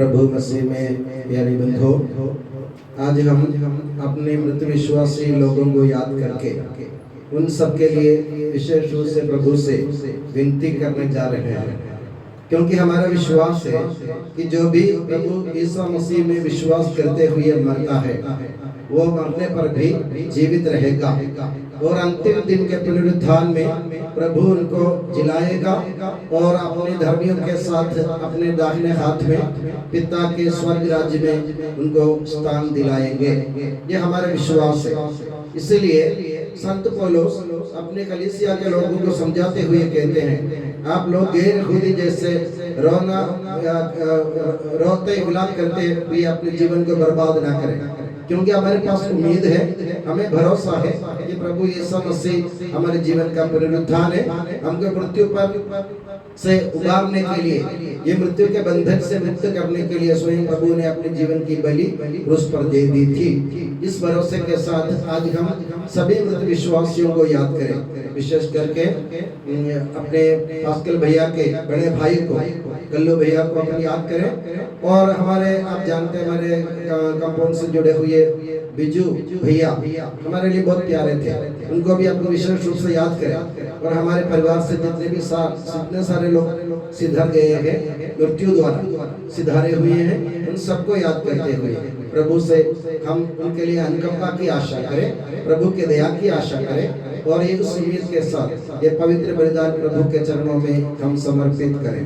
प्रभु मसीह में प्यारे बंधुओं, आज हम अपने मृत विश्वासी लोगों को याद करके उन सब के लिए विशेष रूप से प्रभु से विनती करने जा रहे हैं, क्योंकि हमारा विश्वास है कि जो भी प्रभु यीशु मसीह में विश्वास करते हुए मरता है वो मरने पर भी जीवित रहेगा और अंतिम दिन के पुनरुत्थान में प्रभु उनको जिलाएगा और अपने धर्मियों के साथ अपने दाहिने हाथ में पिता के स्वर्ग राज्य में उनको स्थान दिलाएंगे। ये हमारा विश्वास है। इसलिए संत पौलुस अपने कलीसिया के लोगों को समझाते हुए कहते हैं, आप लोग गैर यहूदी जैसे रोते विलाप करते हुए अपने जीवन को बर्बाद ना करें, क्योंकि हमारे पास उम्मीद है, हमें भरोसा है कि प्रभु यीशु मसीह हमारे जीवन का पुनरुत्थान है। हमको मृत्यु पर से उबारने के लिए, ये मृत्यु के बंधन से मुक्त करने के लिए स्वयं प्रभु ने अपने जीवन की बलि क्रूस पर दे दी थी। इस भरोसे के साथ आज हम सभी मृत विश्वासियों को याद करें, विशेष करके अपने पास्कल भैया के बड़े भाई को, कल्लू भैया को अपन याद करें। और हमारे, आप जानते हैं, हमारे कंपाउंड से जुड़े हुए बिजू भैया हमारे लिए बहुत प्यारे थे, उनको भी अपन विशेष रूप से याद करें। और हमारे परिवार से जितने भी जितने सारे लोग सिधर गए हैं, मृत्यु द्वारा सिधारे हुए हैं, उन सबको याद करते हुए प्रभु से हम उनके लिए अनुकंपा की आशा करें, प्रभु के दया की आशा करें और ये उस उम्मीद के साथ ये पवित्र बलिदान प्रभु के चरणों में हम समर्पित करें।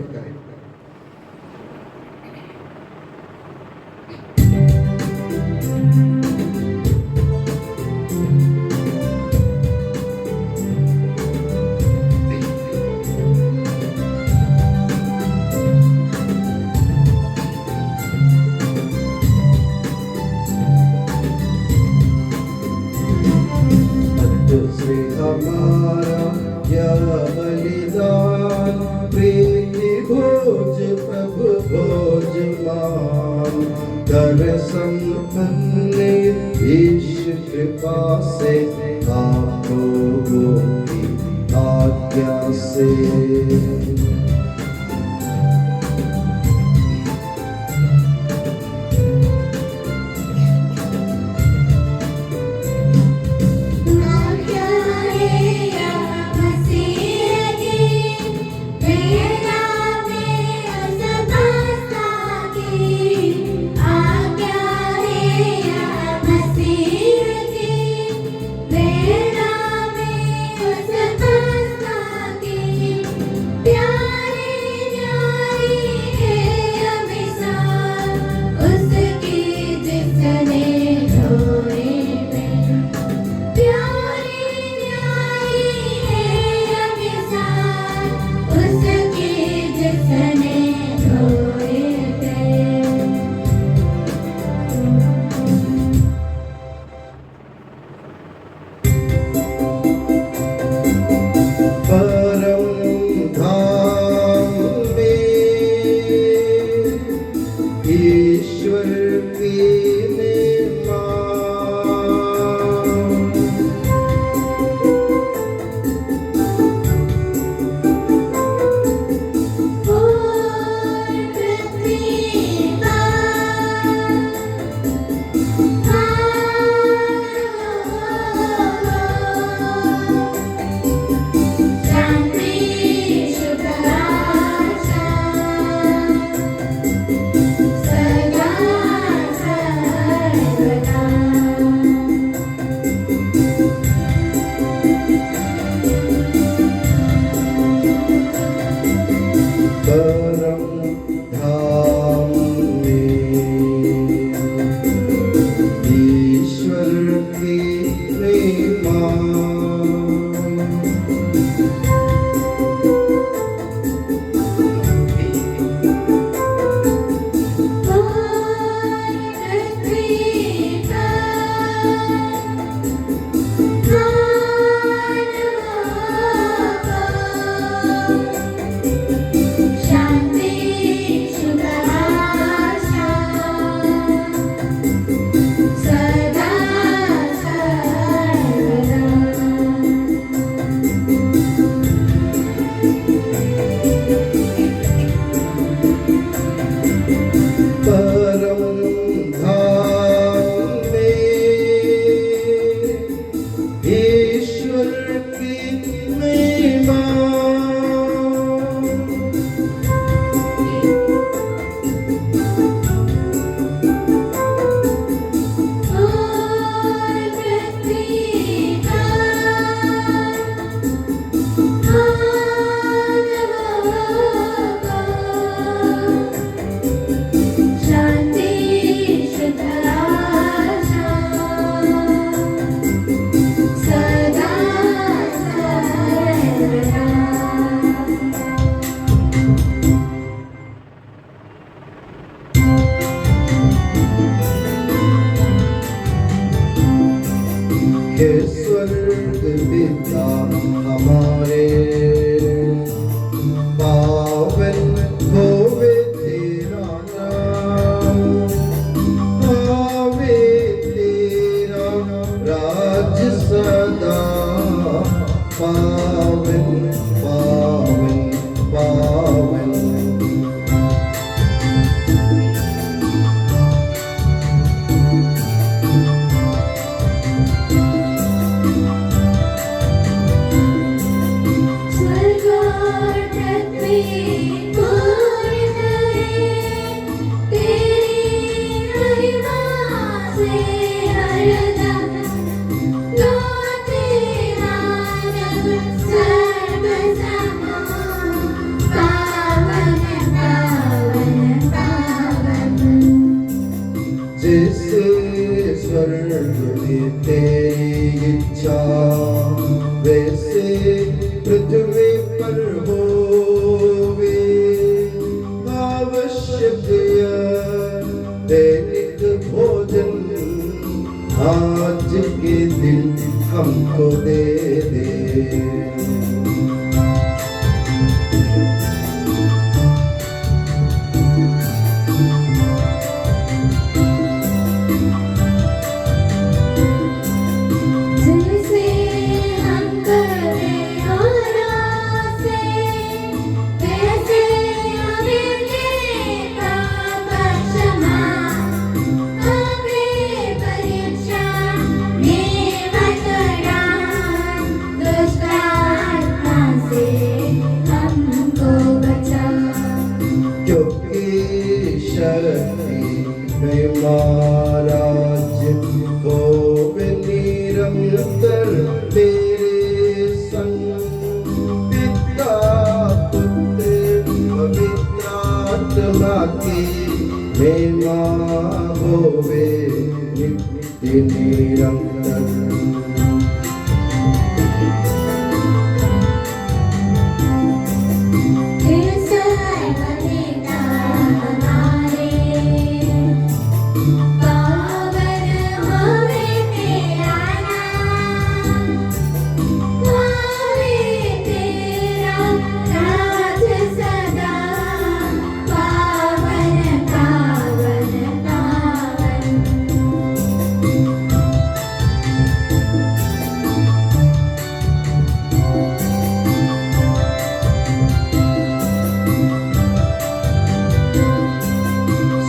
हमारा यह बलिदान प्रीति भोज प्रभु भोज मान, कर संपन्न ईश कृपा से आप लोगों की आज्ञा से। प्यार जैसे स्वर्ग में तेरी इच्छा वैसे पृथ्वी पर होवे आवश्यक दैनिक भोजन आज के दिन हमको दे दे। महाराज हो निरंतर तेरे संग पिता पुत्र पवित्र आत्मा की महिमा होवे नित्य निरंतर।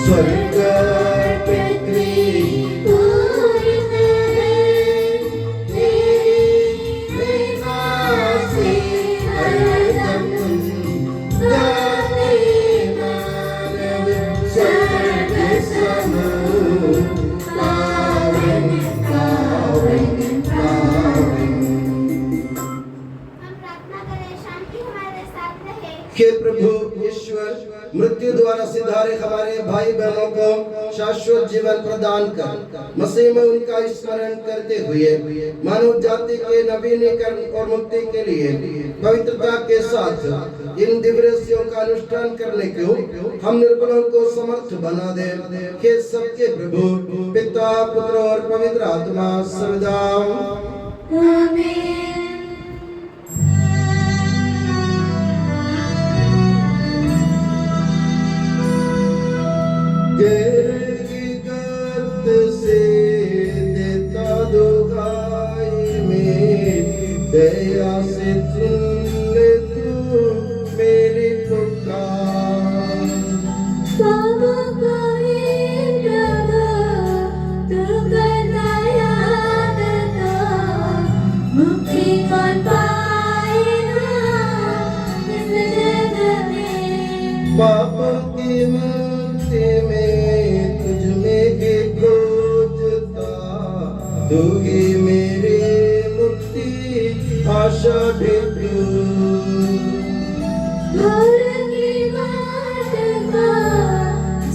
स्वर्ग पृथ्वी पूर्ण तेरी महिमा से हरदम गाते मानव स्वर्ग समूह पावन पावन पावन। हम प्रार्थना करें, शांति हमारे साथ रहे। हे प्रभु ईश्वर, मृत्यु द्वारा सिधारे हमारे भाई बहनों को शाश्वत जीवन प्रदान कर मसीह में उनका स्मरण करते हुए मानव जाति के नवीनीकरण और मुक्ति के लिए पवित्रता के साथ इन दिव्यों का अनुष्ठान करने को हम निर्बलों को समर्थ बना दे। हे सबके प्रभु पिता पुत्र और पवित्र आत्मा सदा आमीन। गिरगिट से देता दुहाई में दया से सुन ले तू मेरी पुकार। प्रभु तू करता याद तो मुक्ति कौन पाएगा इस जग में। पाप की मुक्ति में तुझ में ही खोजता तू ही मेरी मुक्ति आशा भी तू। भोर की बाट को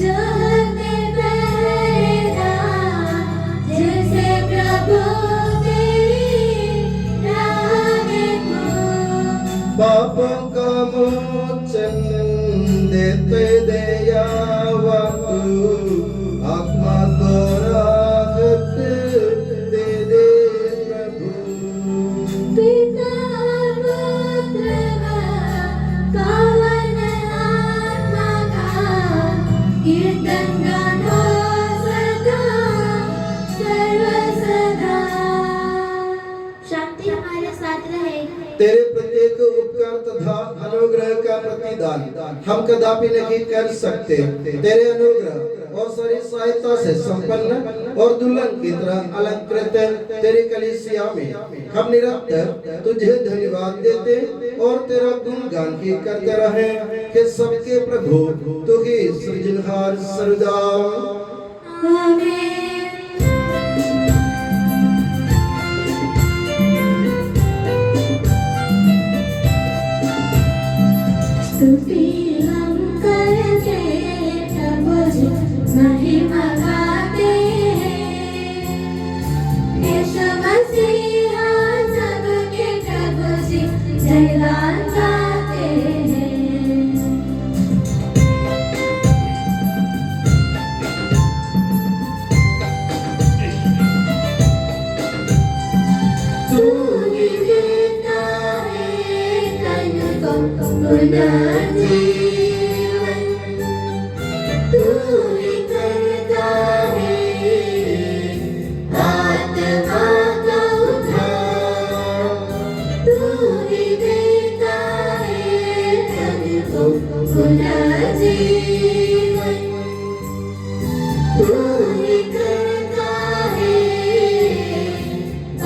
जोहते पहरेगा जैसे प्रभु तेरी राह देखो। पापों का मोचन देते दयावा तू आत्मा को राहत दे दे प्रभु। पिता पुत्र पावन आत्मा का कीर्तन गानो सदा सर्व सदा। शांति हमारे साथ रहे। तेरे प्रत्येक उपकार तथा अनुग्रह का प्रतिदान हम कदापि नहीं कर सकते। तेरे अनुग्रह और सारी सहायता से संपन्न और दुल्हन की तरह अलंकृत तेरी कलीसिया में हम निरंतर तुझे धन्यवाद देते और तेरा गुणगान की करते रहे कि सबके प्रभु तू ही सृजनहार सर्वदा। आमीन। स्तुति हम करते प्रभु जी महिमा गाते हैं यीशु मसीहा सबके प्रभु जी जयगान गाते हैं। तू ही देता है तन को पुनर्जीवन, तू ही करता है आत्मा का उद्धार, तू ही देता है तन को पुनर्जीवन, तू ही करता है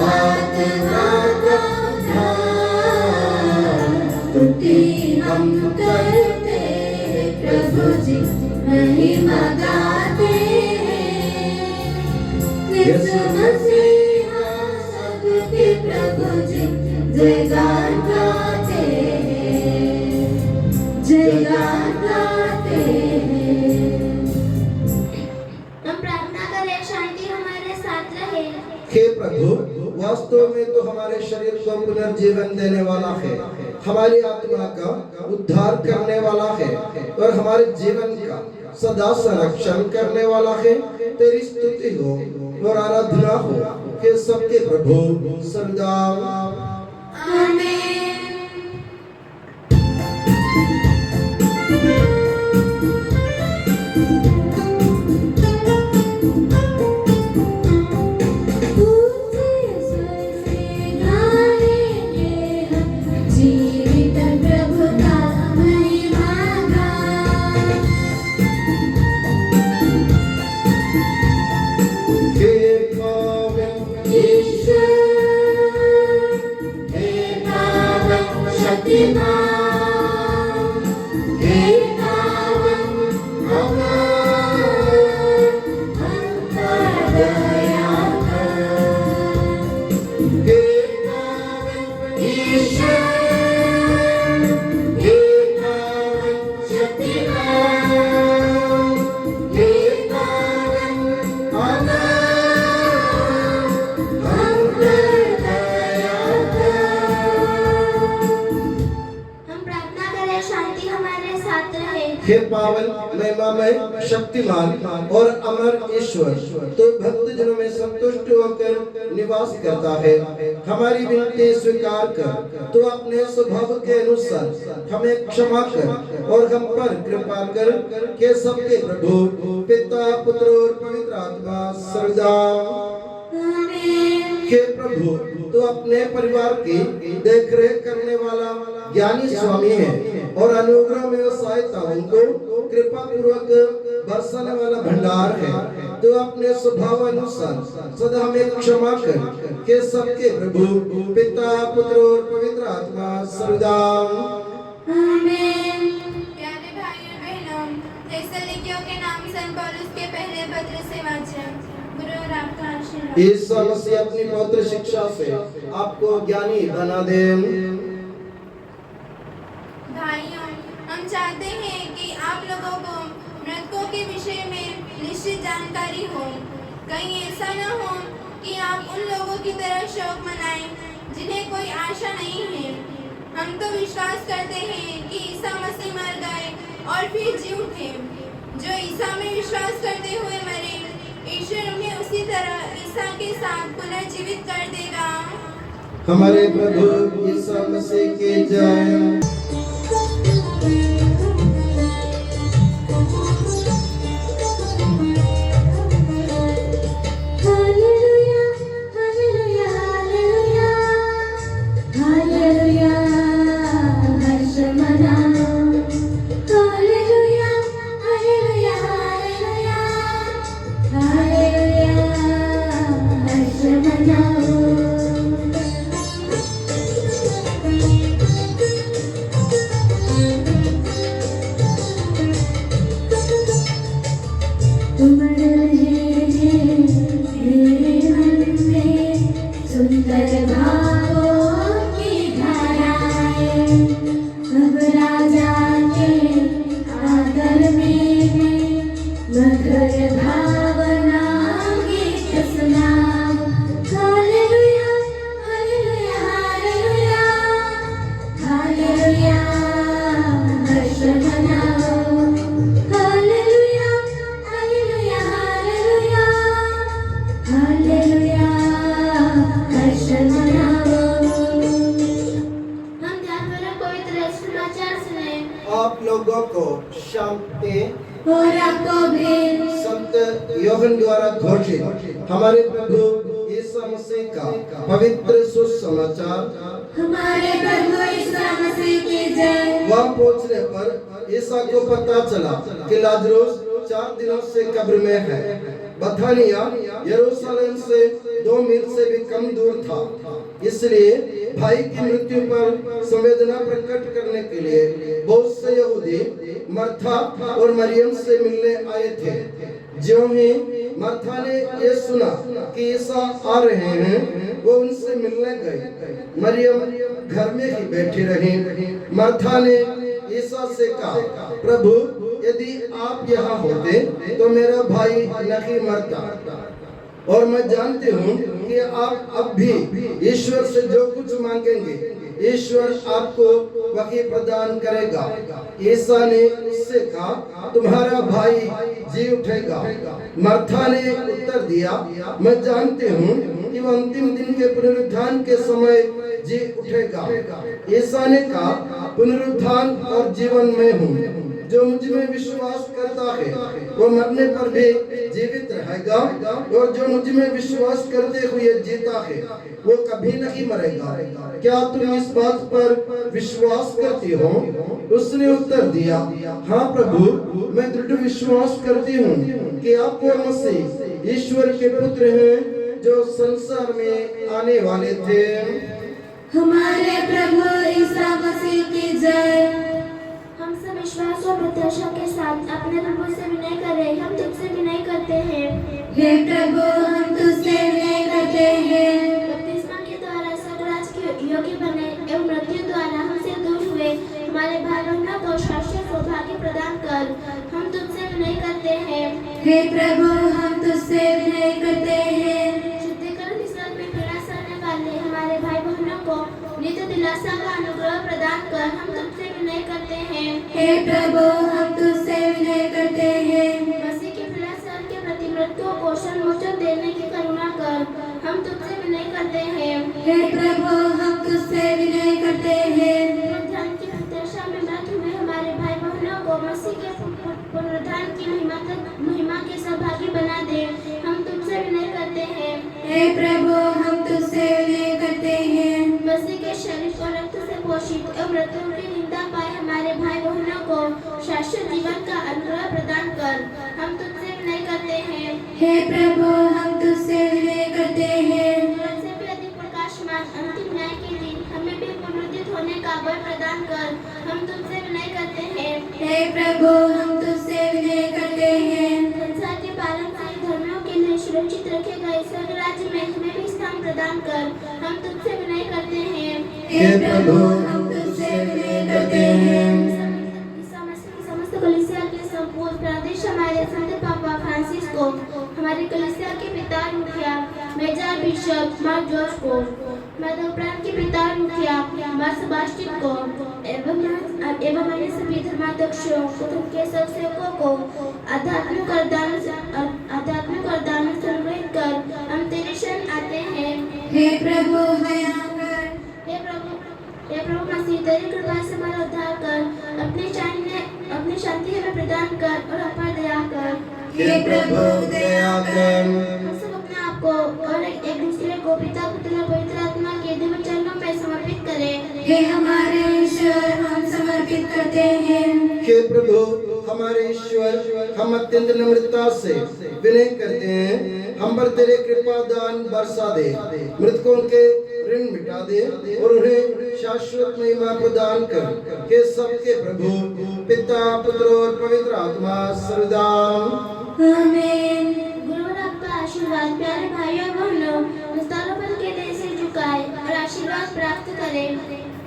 आत्मा का उद्धार। स्तुति हम करते प्रभु जी महिमा गाते हैं यीशु मसीहा सबके प्रभु जी जयगान गाते हैं, जयगान गाते हैं। हम प्रार्थना करें शांति हमारे साथ रहे। हे प्रभु वास्तव में तो हमारे शरीर को पुनर्जीवन देने वाला है, हमारी आत्मा का उद्धार करने वाला है और हमारे जीवन का सदा संरक्षण करने वाला है। तेरी स्तुति हो और आराधना हो कि सबके प्रभु सर्वदा। आमीन। जीवित प्रभु का महिमा गान। हे पावन ईश्वर हे पावन शक्तिमान, हे पावन अमर हम पर दया कर। हे ईश्वर हे पावन शक्तिमान, हे पावन अमर हम पर दया कर। हम प्रार्थना करें शांति हमारे साथ रहे। हे पावन महिमामय शक्तिमान और अमर ईश्वर तो भक्त जनों में संतुष्ट होकर निवास करता है। हमारी विनती स्वीकार कर, तो अपने स्वभाव के अनुसार हमें क्षमा कर और हम पर कृपा कर के सबके प्रभु पिता पुत्र और पवित्र आत्मा सर्वदा। आमीन। हे प्रभु तो अपने परिवार की देखरेख करने वाला ज्ञानी स्वामी है और अनुग्रह में सहायता उनको कृपा पूर्वक बरसाने वाला भंडार है। तो अपने स्वभाव अनुसार सदा हमें क्षमा कर के सबके प्रभु पिता पुत्र और पवित्र आत्मा सर्वदा। आमीन। प्यारे भाइयों बहनों, थिस्सलुनीकियों के नाम संत पौलुस के पहले पत्र से वाचन। गुरु और आपका आशीर्वाद। यीशु मसीह अपनी पवित्र शिक्षा से आपको ज्ञानी बना दे। भाइयों, हम चाहते हैं कि आप लोगों को मृतकों के विषय में निश्चित जानकारी हो। कहीं ऐसा न हो कि आप उन लोगों की तरह शोक मनाएं जिन्हें कोई आशा नहीं है। हम तो विश्वास करते हैं कि ईसा मसीह मर गए और फिर जी उठे। जो ईसा में विश्वास करते हुए मरे, ईश्वर उन्हें उसी तरह ईसा के साथ पुनर्जीवित कर देगा। हमारे प्रभु यीशु मसीह की जय। हालेलुया हालेलुया हालेलुया हालेलुया हर्ष मनाओ। हालेलुया हालेलुया हालेलुया आप लोगों को शांति। और आपको भी संत योहन द्वारा घोषित हमारे प्रभु यीशु मसीह का पवित्र सुसमाचार। हमारे प्रभु यीशु मसीह की जय। वहां पहुंचने पर ईसा को पता चला कि लाजरुस 4 दिनों से कब्र में है। बथानिया यरूशलेम से 2 मील से भी कम दूर था। इसलिए भाई की मृत्यु पर संवेदना प्रकट करने के लिए बहुत से यहूदी मर्था और मरियम से मिलने आए थे। ज्यों ही मर्था ने ये सुना कि ईसा आ रहे हैं, वो उनसे मिलने गई। मरियम घर में ही बैठी रही। मर्था ने ईसा से कहा, प्रभु यदि आप यहाँ होते तो मेरा भाई नहीं मरता। और मैं जानती हूँ कि आप अब भी ईश्वर से जो कुछ मांगेंगे ईश्वर आपको वही प्रदान करेगा। ईसा ने उससे कहा, तुम्हारा भाई जी उठेगा। मर्था ने उत्तर दिया, मैं जानती हूँ कि वह अंतिम दिन के पुनरुत्थान के समय जी उठेगा। ईसा ने कहा, पुनरुत्थान और जीवन में हूँ। जो मुझ में विश्वास करता है वो मरने पर भी जीवित रहेगा, और जो मुझ में विश्वास करते हुए जीता है वो कभी नहीं मरेगा। क्या तुम इस बात पर विश्वास करती हो? उसने उत्तर दिया, हाँ प्रभु, मैं दृढ़ विश्वास करती हूँ कि आप वो मसीह ईश्वर के पुत्र हैं जो संसार में आने वाले थे। हमारे प्रभु यीशु मसीह की जय। हम सब विश्वास और प्रत्याशा के साथ अपने प्रभु से विनय करें। हम तुझसे विनय करते हैं, हे प्रभु, हम तुझसे विनय करते हैं। बपतिस्मा के द्वारा स्वर्गराज के योग्य बने एवं मृत्यु द्वारा हमसे दूर हुए हमारे भाई बहनों को शाश्वत सौभाग्य प्रदान कर। हम तुझसे विनय करते हैं, हे प्रभु, हम तुझसे विनय करते हैं। शुद्धिकरण स्थल में पीड़ा सहने वाले हमारे भाई बहनों को नित्य दिलासा का अनुग्रह प्रदान कर। हम तुझसे विनय करते हैं, हे प्रभु, हम तुझसे विनय करते हैं। मसीह के पीड़ा सहन के प्रति मृत्यु को मोचन देने की करुणा कर। हम तुझसे विनय करते हैं, हे प्रभु, हम तुझसे विनय करते हैं। पुनरुत्थान की प्रत्याशा में मृत हुए हमारे भाई बहनों को मसीह के पुनरुत्थान की महिमा के सहभागी बना दे। हम तुझसे विनय करते हैं, हे प्रभु, हम तुझसे विनय करते हैं। मसीह के शरीर और रक्त से पोषित एवं मृत्यु की निंदा पाए हमारे भाई बहनों को शाश्वत जीवन का अनुग्रह प्रदान कर। हम तुझसे विनय करते हैं, हे प्रभु, हम तुझसे विनय करते हैं। तुझसे भी अधिक प्रकाशमान अंतिम न्याय के दिन हमें भी पुनरुत्थित होने का बल प्रदान कर। हम तुझसे विनय करते हैं, हे प्रभु, हम तुझसे विनय करते हैं। संसार के पारंपरिक धर्मों के लिए सुरक्षित रखे गए स्वर्ग राज्य में हमें भी स्थान प्रदान कर। हम तुझसे विनय करते हैं, हे प्रभु, हम तुझसे विनय करते हैं। ईसा मसीह की समस्त कलीसिया के संपूर्ण प्रादेश हमारे संत पापा फ्रांसिस को, हमारी कलीसिया के पिता मुखिया मेजर बिशप मार जॉर्ज को, मध्योपरांत के पिता मुखिया मार सेबास्टियन को एवं अन्य सभी धर्माध्यक्षों के सब सेवकों को आध्यात्मिक वरदानों से अनुग्रहित कर। हम तेरे शरण आते हैं, हे प्रभु, दया कर। हे प्रभु मसीह, तेरी कृपा से हमारा उद्धार कर। अपनी शांति हमें प्रदान कर और हम पर दया कर। हे प्रभु, दया कर। हम सब अपने आप को और एक दूसरे को पिता, पुत्र और पवित्र आत्मा के दिव्य चरणों में समर्पित करें। हे हमारे ईश्वर, हम समर्पित करते हैं। हे प्रभु हमारे ईश्वर, हम अत्यंत नम्रता से विनय करते हैं, हम पर तेरे कृपा दान बरसा दे, मृतकों के ऋण मिटा दे और उन्हें शाश्वत महिमा प्रदान कर। हे सबके प्रभु पिता, पुत्र और पवित्र आत्मा सर्वदा। आमीन। गुरुवर आपका आशीर्वाद प्यारे भाइयों और बहनों विस्तारों पर के देश से झुकाए और आशीर्वाद प्राप्त करें।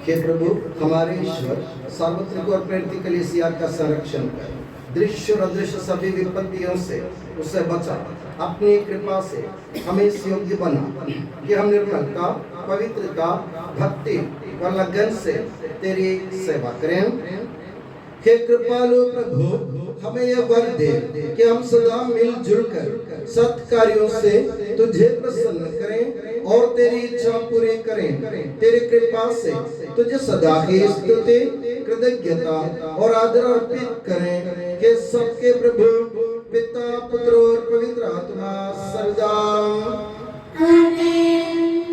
हे प्रभु हमारे ईश्वर, सार्वत्रिक और प्रेरित कलीसिया का संरक्षण कर, दृश्य और अदृश्य सभी विपत्तियों से उसे बचा, अपनी कृपा से हमें इस योग्य बना कि हम निर्मलता, पवित्रता, भक्ति व लगन से तेरी सेवा करें। हे कृपालु प्रभु, हमें यह वर दे कि हम सदा मिलजुल कर सत् कार्यों से तुझे प्रसन्न करें और तेरी इच्छा पूरी करें। तेरी कृपा से तुझे सदा की स्तुति, कृतज्ञता और आदर अर्पित करें कि सबके प्रभु पिता, पुत्र और पवित्र आत्मा सर्वदा आमीन।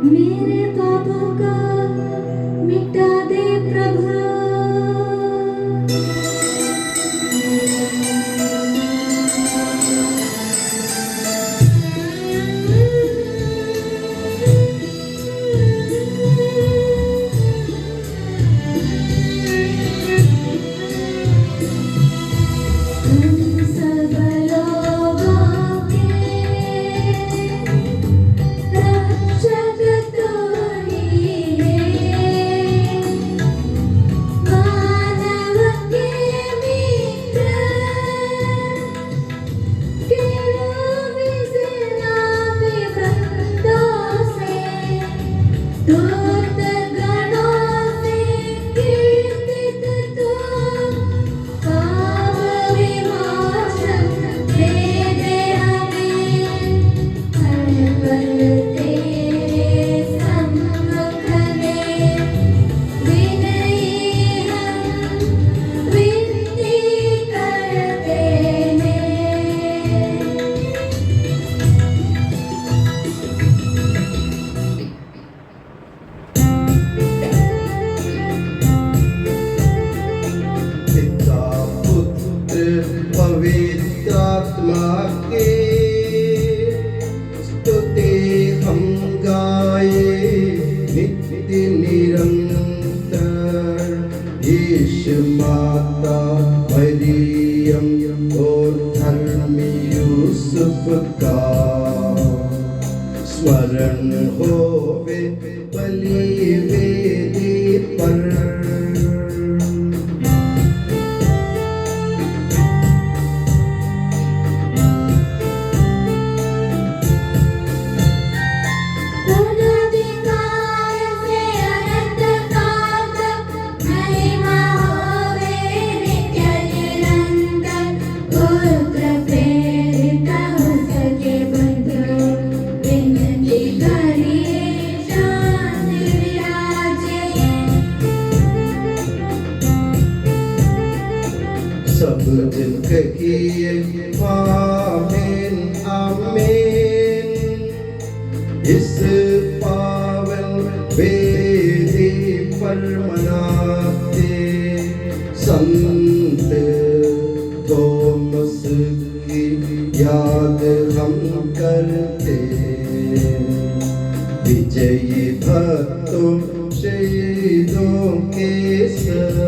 मेरे पापों का मिटा दे प्रभु। सब लोगों के रक्षक तू ही है, मानव के मित्र, केरूबी सेनापति वृंदों से, दूत गणों से कीर्तित तू। पाप विमोचन दे दे हमें, हर पल तेरे सम्मुख में विनयी हम विनती करते हैं। पिता, पुत्र, पवित्र आत्मा के स्तुति हम गाए नित्य निरंतर। यीशु माता मरियम और धर्मी यूसुफ का स्मरण होवे बलि वेदी पर। अनधिकार से अनंत काल तक महिमा होवे नित्य निरंतर। पुत्र प्रेरित उसके बंधु विनती करिए शांति विराजे। सब दिन कहिए आमीन आमीन। इस पावन वेदी पर मनाते संत थोमस की याद हम करते। विजयी भक्तों शहीदों के संग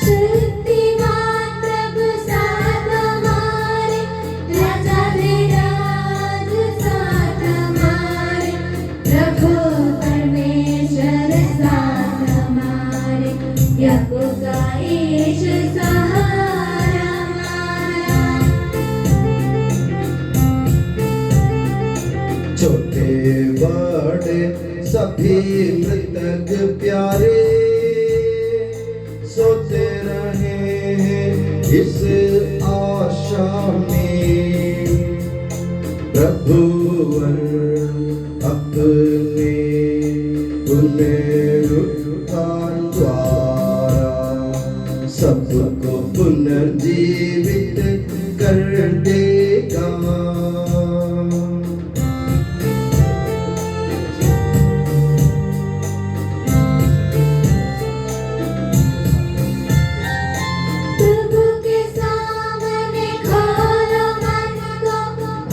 शक्तिमान प्रभु साथ हमारे, राजा विराज साथ हमारे, प्रभु परमेश्वर साथ हमारे, याकूब का ईश सहारा हमारा। छोटे बड़े सभी मृतक प्यारे सोते रहे हैं इस आशा में। प्रभुवर अपने पुनरुत्थान द्वारा सबको पुनर्जीवित कर देगा। प्रभु के सामने खोलो मन को,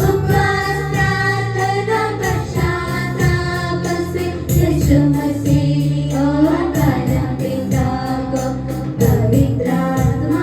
उपवास प्रार्थना पश्चाताप से, यीशु मसीह और परम पिता को, पवित्र आत्मा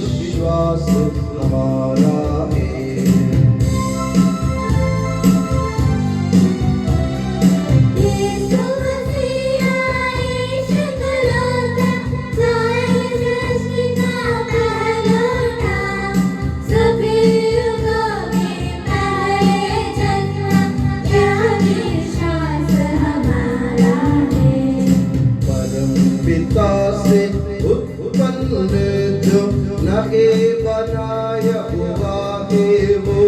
विश्वास हमारा है। यीशु मसीह ईश कलोता सारी सृष्टि का पहलौठा सभी युगों में पहले जन्मा यह विश्वास हमारा है। परम पिता से उत्पन्न जो नगे बनाया हुआ है वो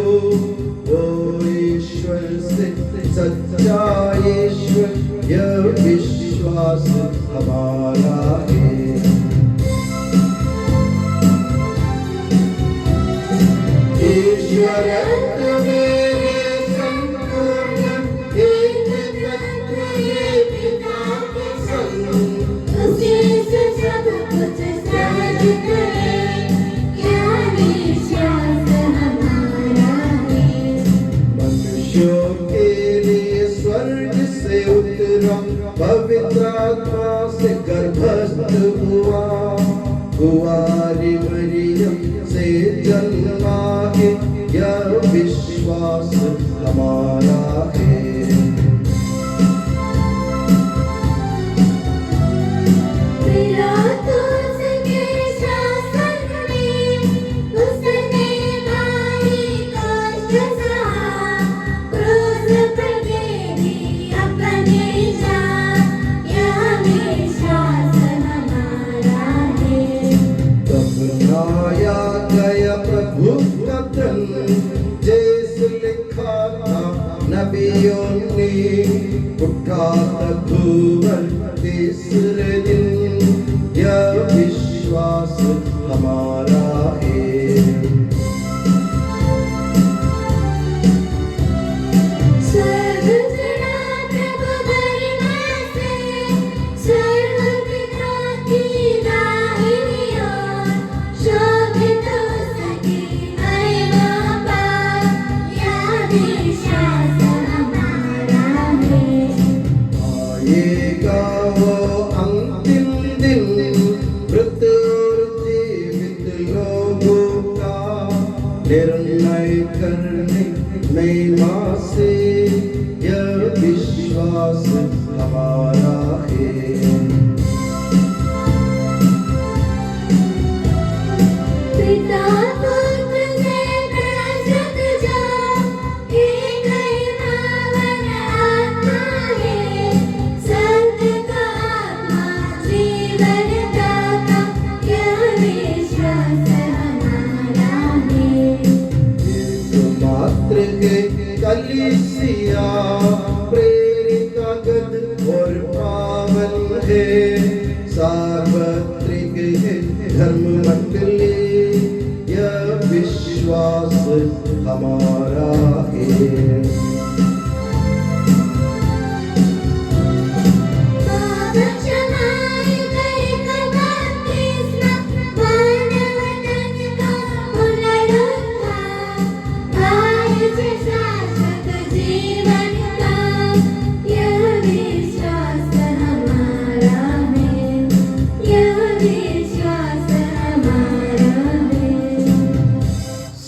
ईश्वर से सच्चा ईश्वर यह विश्वास हमारा है। ईश्वरत्व में संपूर्ण एक तत्व ये पिता के संग उसी से सब कुछ सहज करे क्या विश्वास हमारा है। मनुष्यों के लिए स्वर्ग से उतरा पवित्र आत्मा से गर्भस्थ हुआ कुंवारी मरियम से जन्मा है यह विश्वास हमारा है। पिलातुस के शासन में उसने भारी कष्ट सहा क्रूस पर दे दी अपनी जान यह विश्वास हमारा है। दफनाया गया प्रभु का तन जैसे लिखा था नबियों ने उठा अक्टूबर तीसरे दिन यह विश्वास हमारा है। स्वर्ग चढ़ा प्रभु गरिमा से स्वर्ग पिता की दाहिनी ओर शोभित उसकी महिमा पार यह विश्वास हमारा है। आएगा वो अंतिम दिन मृत और जीवित लोगों का निर्णय करने महिमा से यह विश्वास हमारा है। पिता पुत्र से प्रसन्न जो एक ही पावन आत्मा है सत्य का आत्मा जीवन दाता यह विश्वास हमारा है। एकमात्र है कलीसिया प्रेरिता गद और पावन है सार्वत्रिक है धर्म मंडली यह विश्वास हमारा है।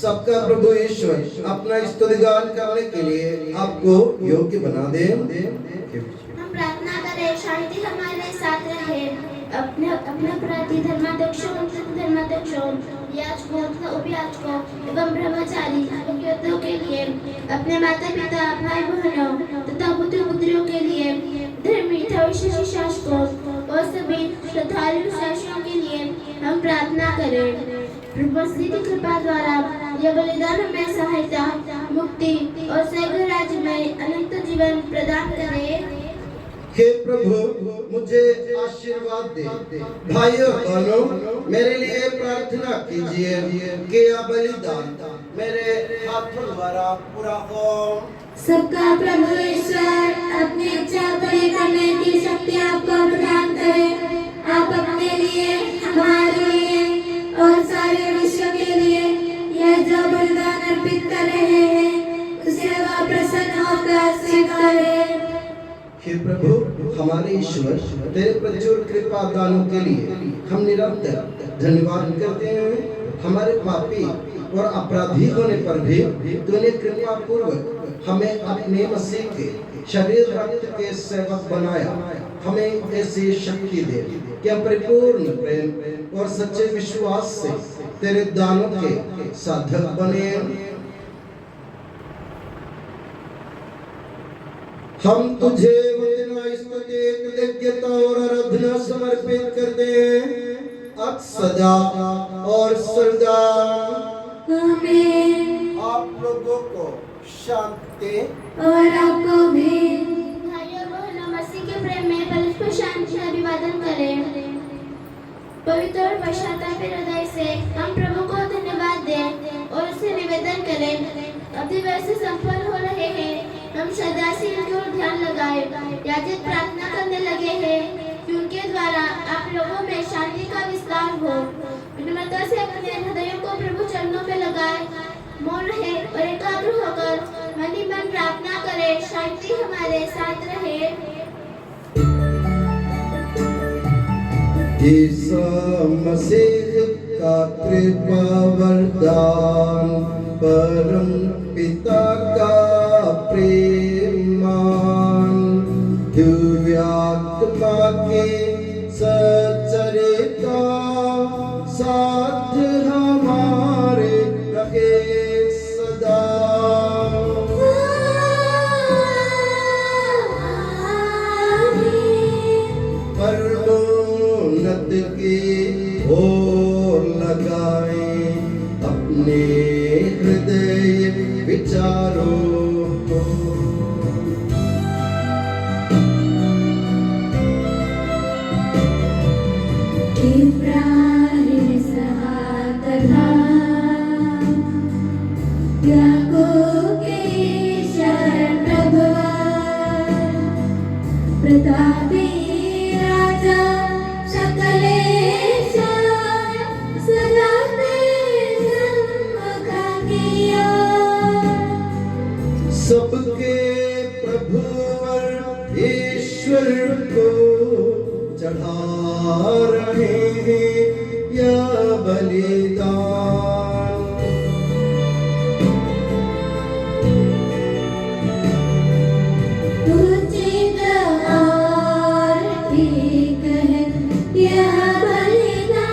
सबका प्रभु ईश्वर अपना स्तुतिगान करने के लिए आपको योग्य बना दे। हम प्रार्थना करें शांति हमारे साथ रहे। अपने अपराधी धर्माध्यक्षों याजकों तथा उपयाजकों एवं ब्रह्मचारी भक्तों के लिए अपने माता पिता भाई बहनों तथा पुत्र पुत्रियों के लिए धर्मी भविष्य शासकों और सभी श्रद्धालु शासकों के लिए हम प्रार्थना करें। प्रभु की कृपा द्वारा यह बलिदान हमें सहायता मुक्ति और शीघ्र राज्य में अनंत जीवन प्रदान करे। हे प्रभु मुझे आशीर्वाद दे। भाइयों बहनों मेरे लिए प्रार्थना कीजिए कि यह बलिदान मेरे हाथों द्वारा पूरा हो। सबका प्रभु ईश्वर अपनी इच्छा पूरी करने की शक्ति आपको प्रदान करे। आप अपने लिए हमारे लिए और सारे विश्व के लिए यह जो बलिदान अर्पित कर रहे हैं उसे वह प्रसन्न होकर स्वीकारे। हे प्रभु हमारे ईश्वर तेरे प्रचुर कृपा दानों के लिए हम निरंतर धन्यवाद करते हैं। हमारे पापी और अपराधी होने पर भी तूने कृपा पूर्वक हमें अपने मसीह के शरीर रक्त के सेवक बनाया। हमें ऐसी शक्ति दे कि हम परिपूर्ण प्रेम और सच्चे विश्वास से तेरे दानों के साधक बने। हम तुझे वंदना स्तुति कृतज्ञता और आराधना समर्पित करते हैं अब सदा और सदा। आमीन। आप लोगों को शांति और आपको भी। भाइयों बहनों, मसीह के प्रेम में परस्पर शांति का अभिवादन करें। पवित्र और पश्चातापी हृदय से हम प्रभु को धन्यवाद दें और उससे निवेदन करें। अभिवैसे से संपन्न हो रहे हैं, हम सदाशील की ओर ध्यान लगाए। याजक प्रार्थना करने लगे हैं कि उनके द्वारा आप लोगों में शांति का विस्तार हो। विनम्रता से अपने हृदयों को प्रभु चरणों में लगाए, मौन रहे और एकाग्र होकर मन ही मन प्रार्थना करें। शांति हमारे साथ रहे। ईसा मसीह का कृपा वरदान, परम पिता का प्रेमान, दिव्य आत्मा के सचरिता साथ हमारे रहे सदा। परमोन्नत की ओर लगाए अपने हृदय विचारों को। प्रतापी राजा सकलेश्वर सदा तेरे सम्मुखिया। सबके प्रभु और ईश्वर को चढ़ा रहे हैं यह बलिदान। उचित और ठीक है यह बलिदान,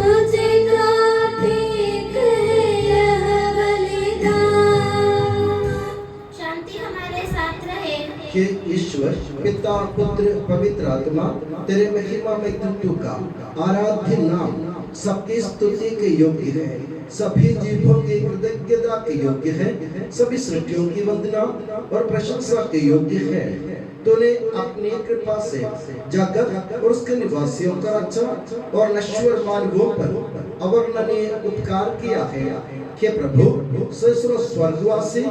उचित और ठीक है यह बलिदान। शांति हमारे साथ रहे। कि ईश्वर पिता पुत्र पवित्र आत्मा तेरे महिमा में तत्व का आराध्य नाम सबकी स्तुति के योग्य है, सभी जीवों की कृतज्ञता के योग्य है, सभी सृष्टियों की वंदना और प्रशंसा के योग्य है। तूने अपनी कृपा से जगत और उसके निवासियों का रक्षा और नश्वर मानवों पर अवर्णनीय उपकार किया है। हे प्रभु, सहस्रों स्वर्गवासी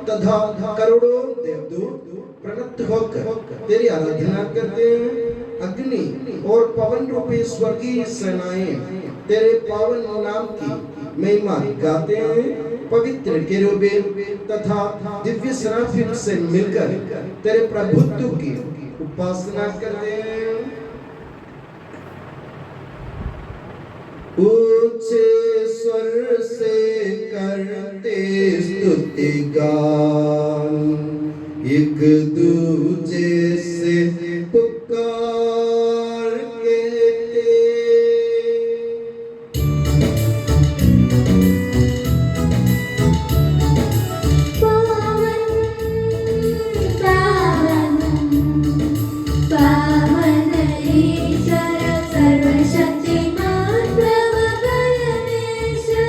तथा करोड़ों देवदूत प्रणत होकर तेरी आराधना करते हैं। अग्नि और पवन रूपी स्वर्गीय सेनाएं तेरे पावन नाम की महिमा गाते हैं। पवित्र केरूबीन तथा दिव्य सराफीम से मिलकर तेरे प्रभुत्व की उपासना करते हैं। ऊंचे स्वर से करते स्तुति गान, एक दूजे से पुकार कहते। पावन ईश्वर सर्वशक्तिमान प्रभु परमेश्वर,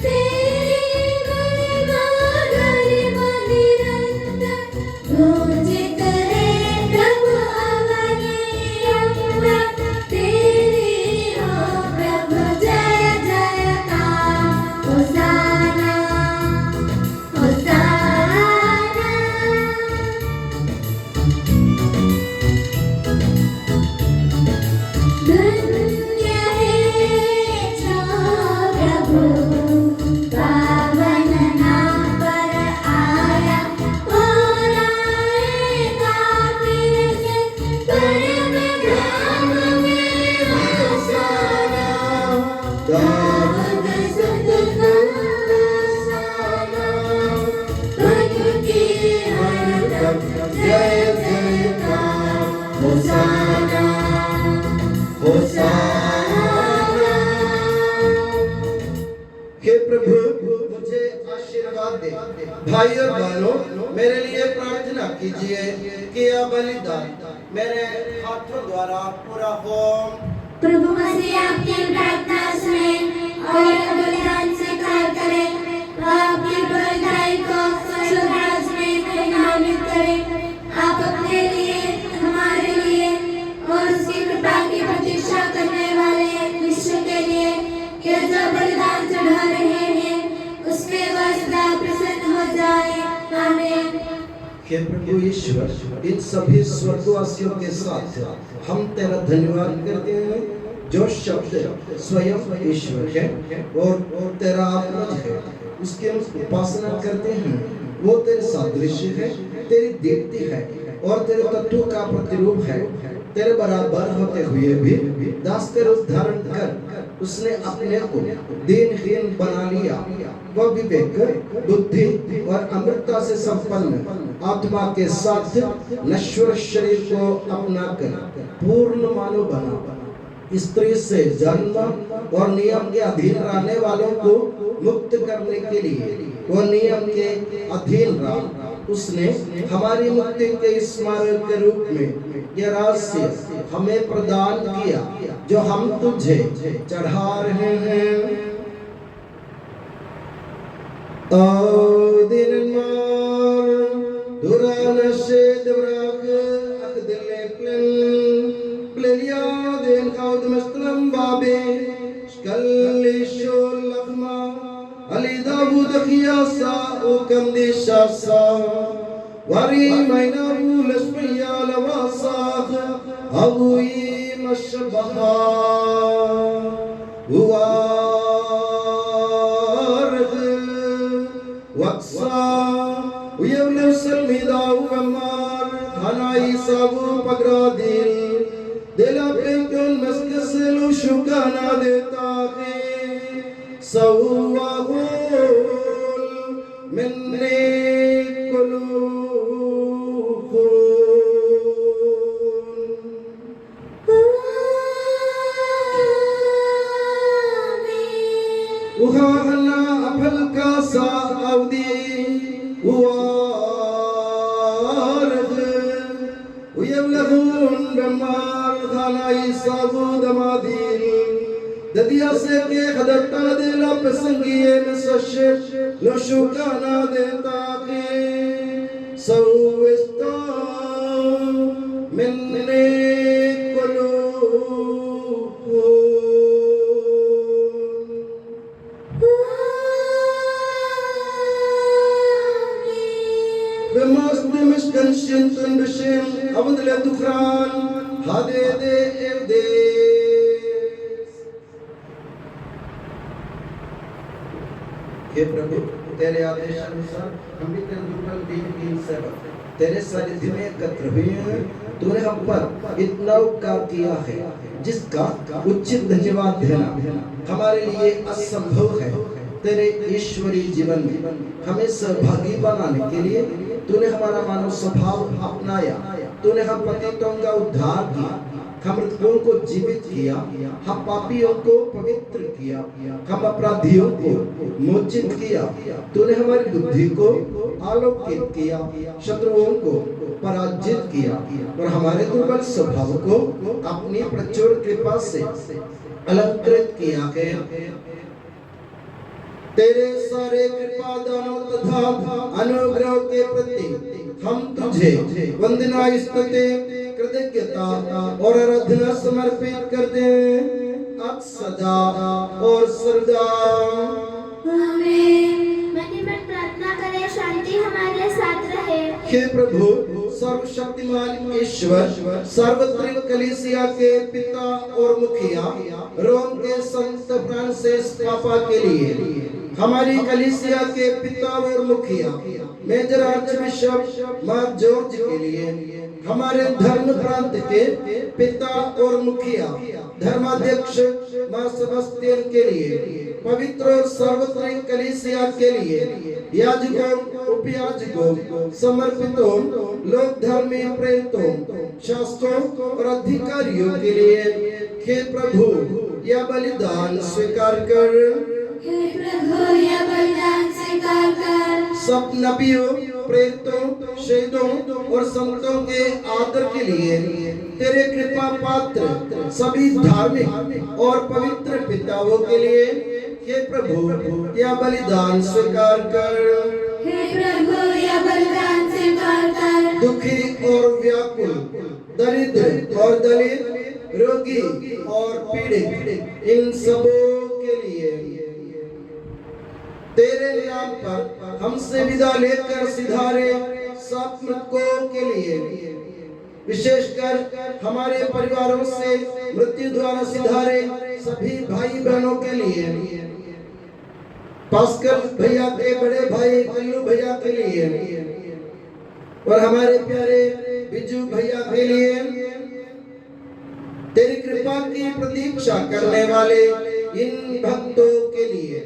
तेरी महिमा गरिमा निरंतर गूंजे कर दाऊद सदका प्रभु की हरदम जय जयकार होसाना होसाना। हे प्रभु मुझे आशीर्वाद दे। भाई और बहनों मेरे लिए प्रार्थना कीजिए कि यह बलिदान मेरे हाथों द्वारा पूरा हो। प्रभु मसीह आपकी प्रार्थना सुने और बलिदान स्वीकार करे। वह आपकी बलिदान को स्वर्ग राज में महिमान्वित करे। आप अपने लिए, हमारे लिए और उसकी कृपा की प्रतीक्षा करने वाले विश्व के लिए ये जो बलिदान चढ़ा रहे हैं उसमें वह सदा प्रसन्न हो जाए। आमीन। हे प्रभु ईश्वर, इन सभी स्वर्गवासियों के साथ हम तेरा धन्यवाद करते हैं जो शब्द स्वयं ईश्वर है और तेरा आत्मा है, उसकी हम उपासना करते हैं। वो तेरे सादृश्य है, तेरी दीप्ति है और तेरे तत्व का प्रतिरूप है। तेरे बराबर होते हुए भी दास का रूप धारण कर उसने अपने को दीनहीन बना लिया। वह विवेक, बुद्धि और अमृतता से संपन्न आत्मा के साथ नश्वर शरीर को अपना कर पूर्ण मानव बना। स्त्री से जन्म और नियम के अधीन रहने वालों को मुक्त करने के लिए वो नियम के अधीन रहा। उसने हमारी मुक्ति के स्मारक के रूप में यह रहस्य हमें प्रदान किया जो हम तुझे चढ़ा रहे हैं। Ali Dawud Khiyasa Ukandishasa Wari Mainabu Lashmiya Lawasakh Abui Mashbaha Uwarg Waksa Uyevlev Salmida Ugamar Hanai Sabu Pagradil Dela Pinkun Meskeselu Shukana Detake Sawahul Minni Kulukun Uhana Apal Kasa Audi Uwarg Uyevlehun Bemar Khanai Sabu Damadil Dadia se ke khadatta de la pesangiye में सशेष लशुकाना देता के सौस्ता मिन्ने कुलू बमस्त मिशकन शिंतन बशिम अवदले दुखरान हादे दे एवदे। हे प्रभु तेरे आदेश अनुसार हम भी तेरे दुर्बल दीन सेवक तेरे सानिध्य में एकत्र हुए हैं। तूने हम पर इतना उपकार किया है जिसका उचित धन्यवाद देना हमारे लिए असंभव है। तेरे ईश्वरीय जीवन में हमें सहभागी बनाने के लिए तूने हमारा मानव स्वभाव अपनाया। तूने हम पतितों का उद्धार किया, हम मृतकों को जीवित किया, हम पापियों को पवित्र किया, हम अपराधियों को मोचित किया। तूने हमारी बुद्धि को आलोकित किया, शत्रुओं को पराजित किया और हमारे दुर्बल स्वभाव को अपनी प्रचुर कृपा से अलंकृत किया है। तेरे सारे कृपा दानों तथा अनुग्रह के प्रति हम तुझे वंदना स्तुति कृतज्ञता और आराधना समर्पित करते हैं अब सदा और सर्वदा। आमीन। मन प्रार्थना करें, शांति हमारे साथ रहे। हे प्रभु सर्वशक्तिमान ईश्वर, सार्वत्रिक कलीसिया के पिता और मुखिया रोम के संत फ्रांसिस पापा के लिए, हमारी कलीसिया के पिता और मुखिया मेजर आर्चबिशप मार्क जॉर्ज के लिए, हमारे धर्म प्रांत के पिता और मुखिया धर्माध्यक्ष मां सेबस्तियन के लिए, पवित्र और सार्वत्रिक कलीसिया के लिए, याजकों, उपयाजकों, समर्पितों, लोक धर्मी प्रेरितों, शास्त्रों और अधिकारियों के लिए हे प्रभु यह बलिदान स्वीकार कर। हे प्रभु यह बलिदान स्वीकार कर। सब नबियों, प्रेरितों, शहीदों और संतों के आदर के लिए तेरे कृपा पात्र सभी धार्मिक और पवित्र पिताओं के लिए हे प्रभु यह बलिदान स्वीकार कर। हे प्रभु यह बलिदान स्वीकार कर। दुखी और व्याकुल, दरिद्र और दलित, रोगी और पीड़ित, इन सबों के लिए तेरे नाम पर हमसे विदा लेकर सिधारे सब मृतकों के लिए, विशेषकर हमारे परिवारों से मृत्यु द्वारा सिधारे सभी भाई बहनों के लिए, पास्कल भैया के बड़े भाई कल्लू भैया के लिए और हमारे प्यारे बिजू भैया के लिए, तेरी कृपा की प्रतीक्षा करने वाले इन भक्तों के लिए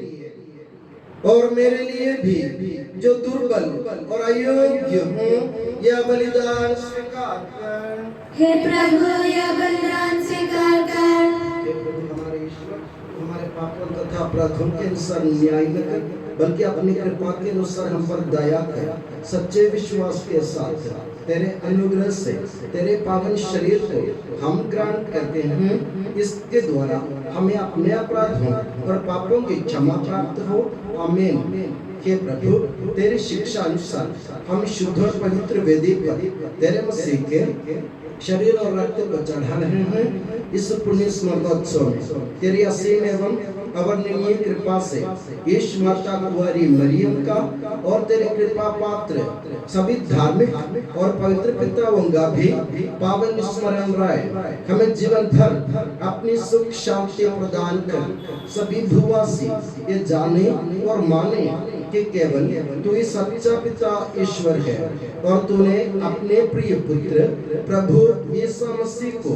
और मेरे लिए भी जो दुर्बल और अयोग्य हूँ यह बलिदान स्वीकार कर। हे प्रभु यह बलिदान स्वीकार कर। हे प्रभु हमारे ईश्वर, हमारे पापों तथा अपराधों के अनुसार न्याय न कर, बल्कि अपनी कृपा के अनुसार हम पर दया कर। सच्चे विश्वास के साथ तेरे अनुग्रह से तेरे पावन शरीर को हम ग्रहण करते हैं, इसके द्वारा हमें अपने अपराधों और पापों की क्षमा प्राप्त हो। आमीन। हे प्रभु तेरी शिक्षा अनुसार हम शुद्ध और पवित्र वेदी पर तेरे मसीह के शरीर और रक्त को चढ़ा रहे हैं। इस पुण्य स्मरणोत्सव में तेरी असीम एवं अवर्णनीय कृपा से यीशु माता कुंवारी मरियम का और तेरे कृपा पात्र सभी धार्मिक और पवित्र पिताओं का भी पावन स्मरण रहे। हमें जीवन भर अपनी सुख शांति प्रदान कर सभी भूवासी ये जाने और माने कि केवल तू ही सच्चा पिता ईश्वर है और तूने अपने प्रिय पुत्र प्रभु यीशु मसीह को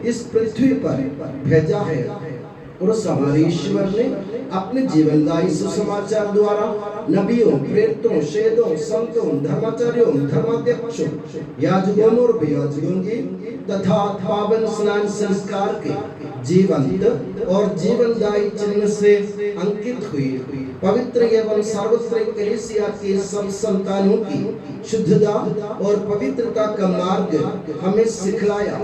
इस पृथ्वी पर भेजा है और हमारे ईश्वर ने अपने जीवनदायी सुसमाचार द्वारा नबियों, प्रेरितों, शहीदों, संतों, धर्माचार्यों, धर्माध्यक्षों, याजकों और बेयाजकों की तथा पावन स्नान संस्कार के जीवंत और जीवनदायी चिन्ह से अंकित हुई पवित्र एवं सार्वत्रिक कलीसिया के सब संतानों की शुद्धता और पवित्रता का मार्ग हमें सिखलाया।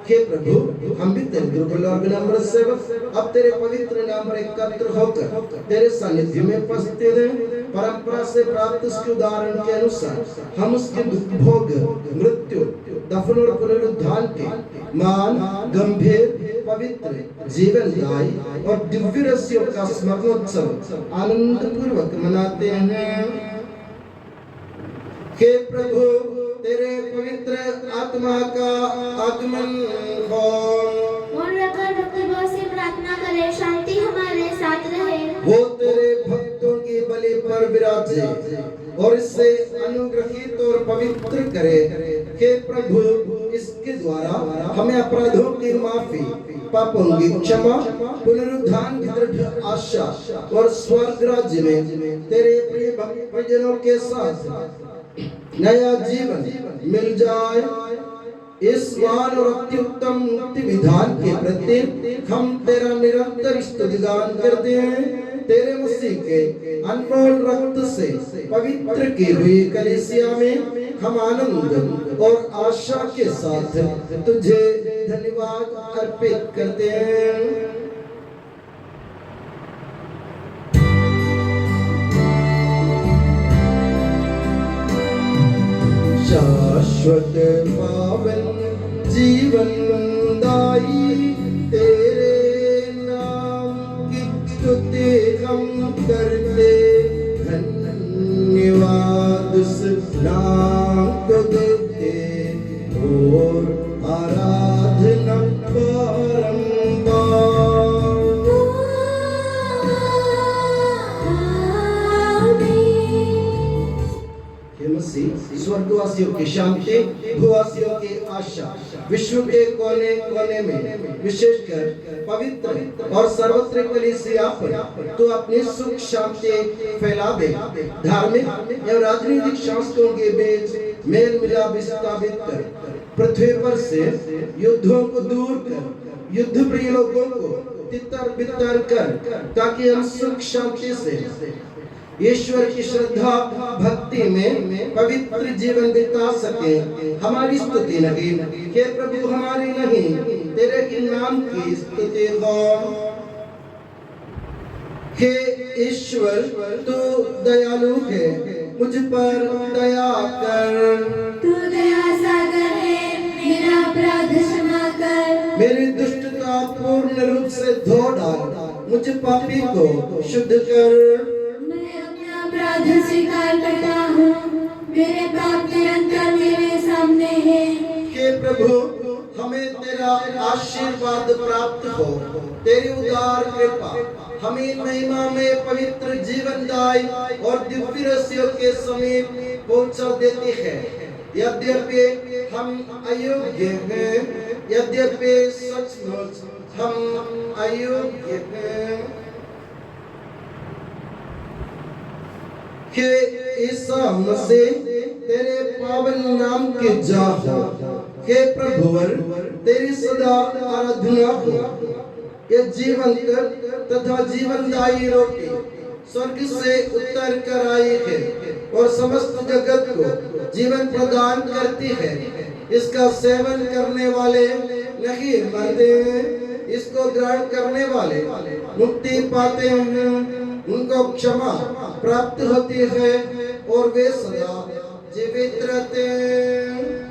हे प्रभु हम भी तेरे दुर्बल और विनम्र सेवक अब तेरे पवित्र नाम पर एकत्र होकर तेरे सानिध्य में उपस्थित हैं। परंपरा से प्राप्त उसके उदाहरण के अनुसार हम उसके दुख भोग, मृत्यु, दफन और पुनरुत्थान के मान, गंभीर, पवित्र, जीवनदायी और दिव्य रहस्यों का स्मरणोत्सव आनंद पूर्वक मनाते हैं। हे प्रभु तेरे पवित्र आत्मा का आगमन हो। और रखकर भक्तों से प्रार्थना करें, शांति हमारे साथ रहे। वो तेरे भक्तों की बलि पर विराजे और इससे अनुग्रहित और पवित्र करे। हे प्रभु इसके द्वारा हमें अपराधों की माफी, पापों की क्षमा, पुनरुत्थान की दृढ़ आशा और स्वर्ग राज्य में तेरे प्रिय भक्तजनों के साथ नया जीवन मिल जाए। इस महान और अत्युत्तम मुक्ति विधान के प्रति हम तेरा निरंतर स्तुतिगान करते हैं। तेरे मसीह के अनमोल रक्त से पवित्र की हुई कलीसिया में हम आनंद और आशा के साथ तुझे धन्यवाद अर्पित करते हैं। शाश्वत पावन जीवन दाई तेरे नाम की स्तुति हम करते, धन्यवाद उस नाम को देते और आराधना बारंबार। स्वर्गवासियों की शांति, भूवासियों की आशा, विश्व के कोने कोने में विशेषकर पवित्र और सर्वत्र कलीसिया पर तू अपनी सुख शांति फैला दे। धार्मिक एवं राजनीतिक शासकों के बीच मेल मिलाप स्थापित कर, पृथ्वी पर से युद्धों को दूर कर, युद्ध प्रिय लोगों को तितर बितर कर, ताकि हम सुख शांति से ईश्वर की श्रद्धा भक्ति में पवित्र जीवन बिता सके। हमारी स्तुति नहीं हे प्रभु, हमारी नहीं, तेरे के नाम की स्तुति हो। हे ईश्वर, तू दयालु है, मुझ पर दया कर। तू दया सागर है, मेरा अपराध क्षमा कर। मेरी दुष्टता पूर्ण रूप से धो डाल, मुझ पापी को शुद्ध कर। अपराध स्वीकार करता हूँ, मेरे पाप निरंतर मेरे सामने है। हे प्रभु, हमें तेरा आशीर्वाद प्राप्त हो, तेरी उदार कृपा हमें महिमा में पवित्र जीवनदायी और दिव्य रस्सियों के समीप पहुंचा देती है। यद्यपि हम अयोग्य हैं, यद्यपि सचमुच हम अयोग्य हैं, कि ईसा मसीह तेरे पावन नाम की जा हो। हे प्रभुवर, तेरी सदा आराधना हो। ये जीवन कर तथा जीवनदायी रोटी स्वर्ग से उतर कर आई है और समस्त जगत को जीवन प्रदान करती है। इसका सेवन करने वाले नहीं मरते, इसको ग्रहण करने वाले मुक्ति पाते हैं, उनको क्षमा प्राप्त होती है और वे सदा जीवित रहते हैं।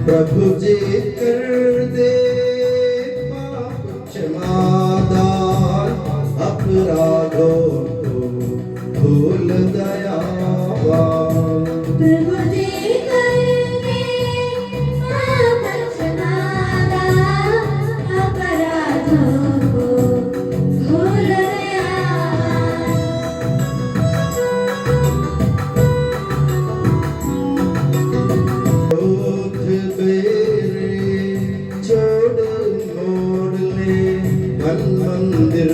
प्रभु जी कर दे पाप क्षमादान, अपराधों को भूल दयावान। प्रभु जी कर दे पाप क्षमादान, अपराधों को भूल दयावान। मंदिर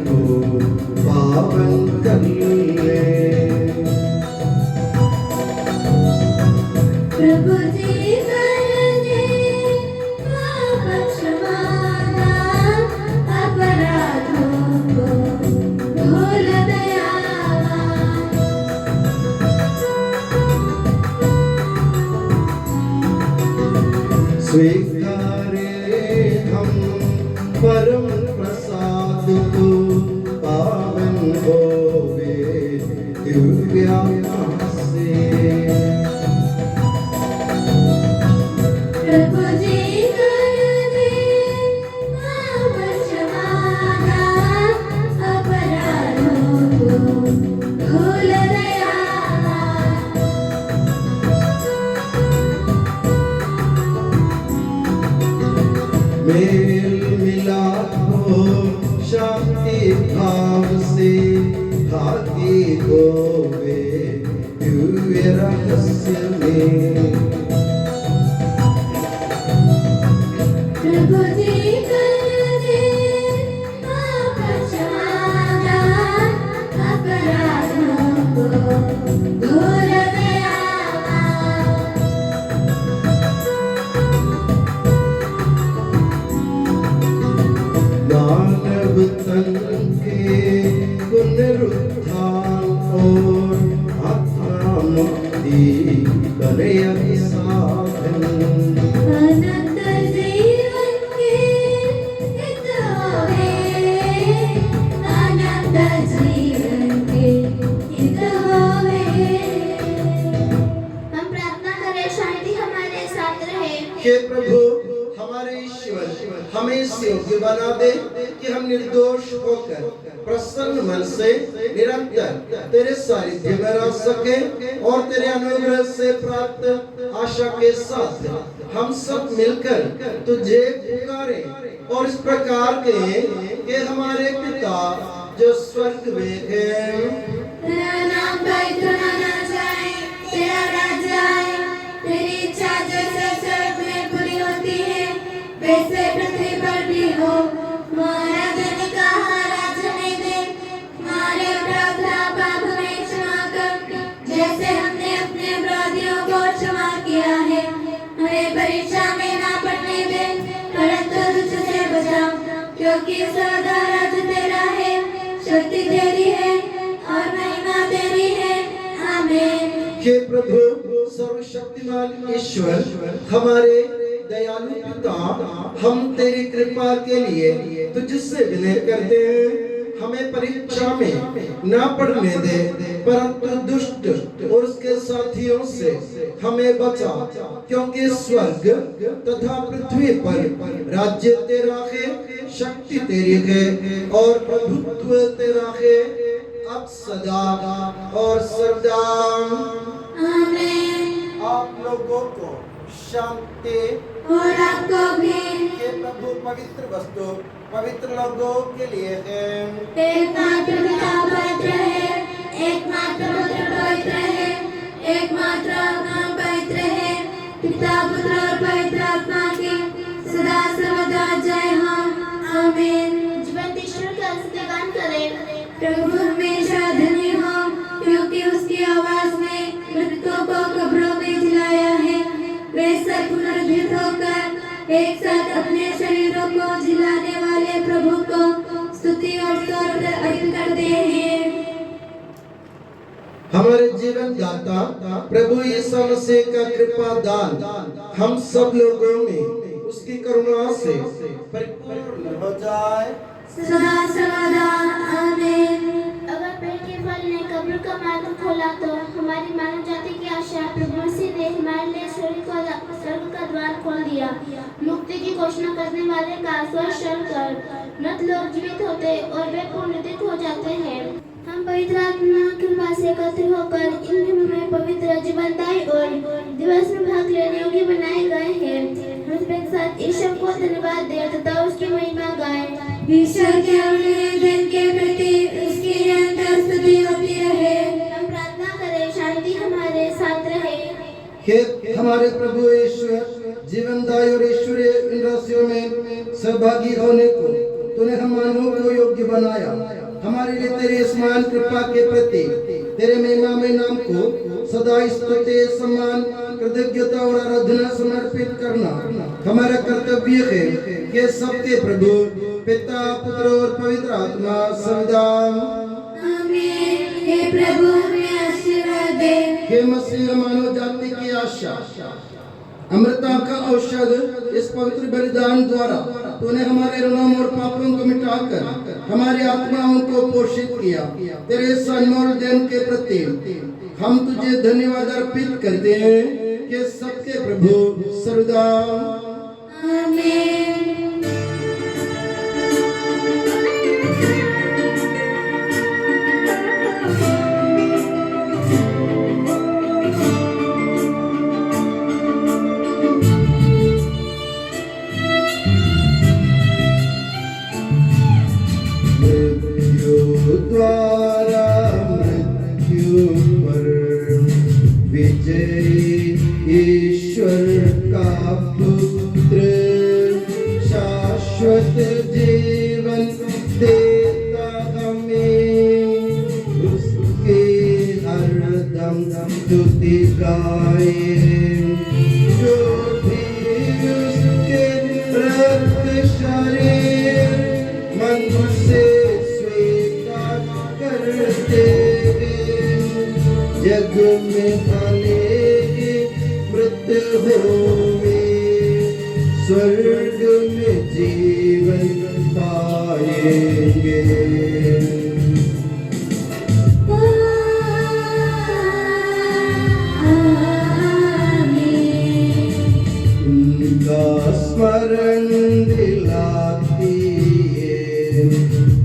को पावन कर ले। प्रभु जी कर दे पाप क्षमादान, अपराधों को भूल दयावान। स्वीकारे हम परम दिव्य आत्मा से। प्रभु जी कर दे पाप क्षमाना, अपराधों को धुल दया। मेल मिलाप हो शांति भाव से, भागी होवे दिव्य रहस्य में। प्रभु जी कर दे पाप क्षमाना, अपराधों को धुल दया। मानव तन के पुनरुत्थान और आत्मा मुक्ति बने साधन। अनंत जीवन के हित होवे, अनंत जीवन के हित होवे। हम प्रार्थना करें शांति हमारे साथ रहे। हे प्रभु हमारे ईश्वर हमें इस योग्य बना दे कि हम निर्दोष होकर प्रसन्न मन से निरंतर तेरे सानिध्य में रह सके और तेरे अनुग्रह से प्राप्त आशा के साथ हम सब मिलकर तुझे पुकारे और इस प्रकार के कि हमारे पिता जो स्वर्ग में है, तेरा नाम पवित्र माना जाए, तेरा राज्य आए, तेरी इच्छा जैसे स्वर्ग में पूरी होती है वैसे पृथ्वी पर भी हो। हमारा दैनिक आहार आज हमें दे, हमारे अपराध पाप हमें क्षमा कर, जैसे हमने अपने अपराधियों को क्षमा किया है। हमें परीक्षा में ना पड़ने दे, परंतु दुष्ट से बचा, क्योंकि सदा राज्य तेरा है, शक्ति तेरी है और महिमा तेरी है। आमीन। हे प्रभु सर्वशक्तिमान ईश्वर हमारे दयालु पिता, हम तेरी कृपा के लिए तुझसे विनय करते हैं। हमें परीक्षा में ना पड़ने दे, परंतु दुष्ट और उसके साथियों से हमें बचा, क्योंकि स्वर्ग तथा पृथ्वी पर राज्य तेरा है, शक्ति तेरी है और प्रभुत्व तेरा है अब सदा और सर्वदा। आमीन। आप लोगों को शांति और आपको भी। के प्रभु पवित्र वस्तु पवित्र लोगों के लिए है। एकमात्र पिता पवित्र है, एकमात्र पुत्र पवित्र है, एकमात्र आत्मा पवित्र है। पिता पुत्र और पवित्र आत्मा की सदा सर्वदा जय हो। आमीन। जीवंत ईश्वर का स्तुतिगान करें। प्रभु हमेशा धन्य हो, क्योंकि उसकी आवाज ने मृतकों को कब्रों में जिलाया है। वे सब पुनरुत्थित होकर एक साथ अपने शरीरों को जिलाने वाले प्रभु को स्तुति और स्तोत्र अर्पित करते हैं। हमारे जीवन दाता प्रभु यीशु मसीह का कृपा दान हम सब लोगों में उसकी करुणा से परिपूर्ण हो जाए सदा सर्वदा। आमीन। अगर पेट के फल ने कब्र का मार्ग खोला तो हमारी मानव जाति की आशा प्रभु मसीह ने हमारे लिए स्वर्ग का द्वार खोल दिया। मुक्ति की घोषणा करने वाले का स्वर्ग कर मृत लोग जीवित होते और वे पुनरुत्थित हो जाते हैं। हम पवित्र आत्मा की कृपा से एकत्र होकर इन में पवित्र जीवनदायी और दिवस में भाग लेने योग्य बनाए गए हैं। हम एक साथ ईश्वर को धन्यवाद दें तथा उसकी महिमा गाएं। ईश्वर के अमूल्य दिन के प्रति उसकी निरंतर स्तुति होती रहे। हम प्रार्थना करें शांति हमारे साथ रहे। हे हमारे प्रभु ईश्वर जीवनदायी और ईश्वरीय इन रहस्यों में सहभागी होने को तूने हम मानवों को योग्य बनाया। हमारे लिए तेरी समान कृपा के प्रति तेरे महिमामय नाम को सदा स्तुति सम्मान कृतज्ञता और आराधना समर्पित करना हमारा कर्तव्य है। कि सबके प्रभु पिता पुत्र और पवित्र आत्मा सदा। आमीन। हे प्रभु हमें आशीर्वाद दे। हे मसीह मानव जाति की आशा अमृता का औषध इस पवित्र बलिदान द्वारा तूने हमारे ऋणों और पापों को मिटाकर हमारी आत्माओं को पोषित किया। तेरे इस अनमोल दिन के प्रति हम तुझे धन्यवाद अर्पित करते हैं कि सबके प्रभु सर्वदा आमीन। द्वारा मृत्यु पर विजय ईश्वर का पुत्र शाश्वत जीवन देता हमें, उसके हरदम स्तुति गाए। जो भी उसके रक्त शरीर मन से जग में भले मृत होवे, स्वर्ग में जीवन पाएंगे। उनका स्मरण दिलाती है,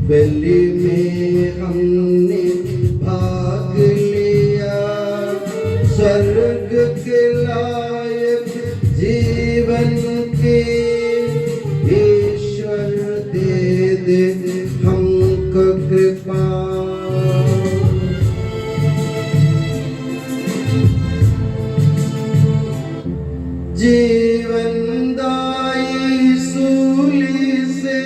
बलि में हमने भाग लिया, स्वर्ग के लायक जीवन के ईश्वर दे दे हमको कृपा। जीवन दाई सूली से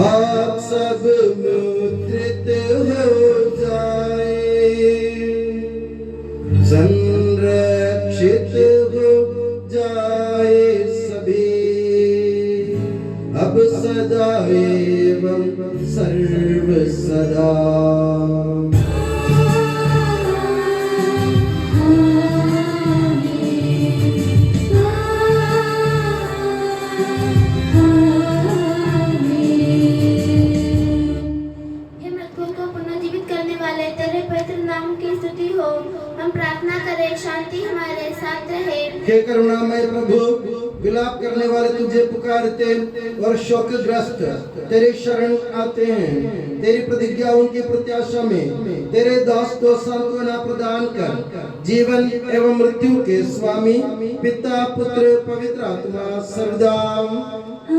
आप सब मुद्रित हो जाए, संरक्षित हो जाए सभी, अब सदा एवं सर्व सदा। हम प्रार्थना करें, शांति हमारे साथ रहे। हे करुणामय प्रभु, विलाप करने वाले तुझे पुकारते और शोकग्रस्त तेरे शरण आते हैं। तेरी प्रतिज्ञा उनकी प्रत्याशा में तेरे दास को सांत्वना प्रदान कर। जीवन एवं मृत्यु के स्वामी पिता पुत्र पवित्र आत्मा सर्वदा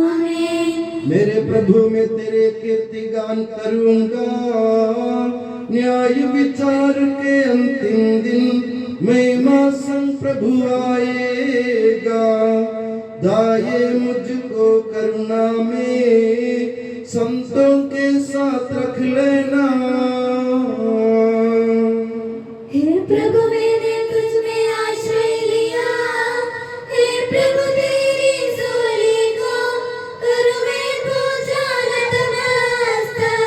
आमीन। मेरे प्रभु मैं तेरे कीर्ति गान करूंगा, न्याय विचार के अंतिम दिन महिमा संग प्रभु आएगा। दाये मुझको करुणा में संतों के साथ रख लेना। हे प्रभु मैंने तुझ में आश्रय लिया, हे प्रभु तेरी सोली को करूं मैं पूजा नतमस्तक।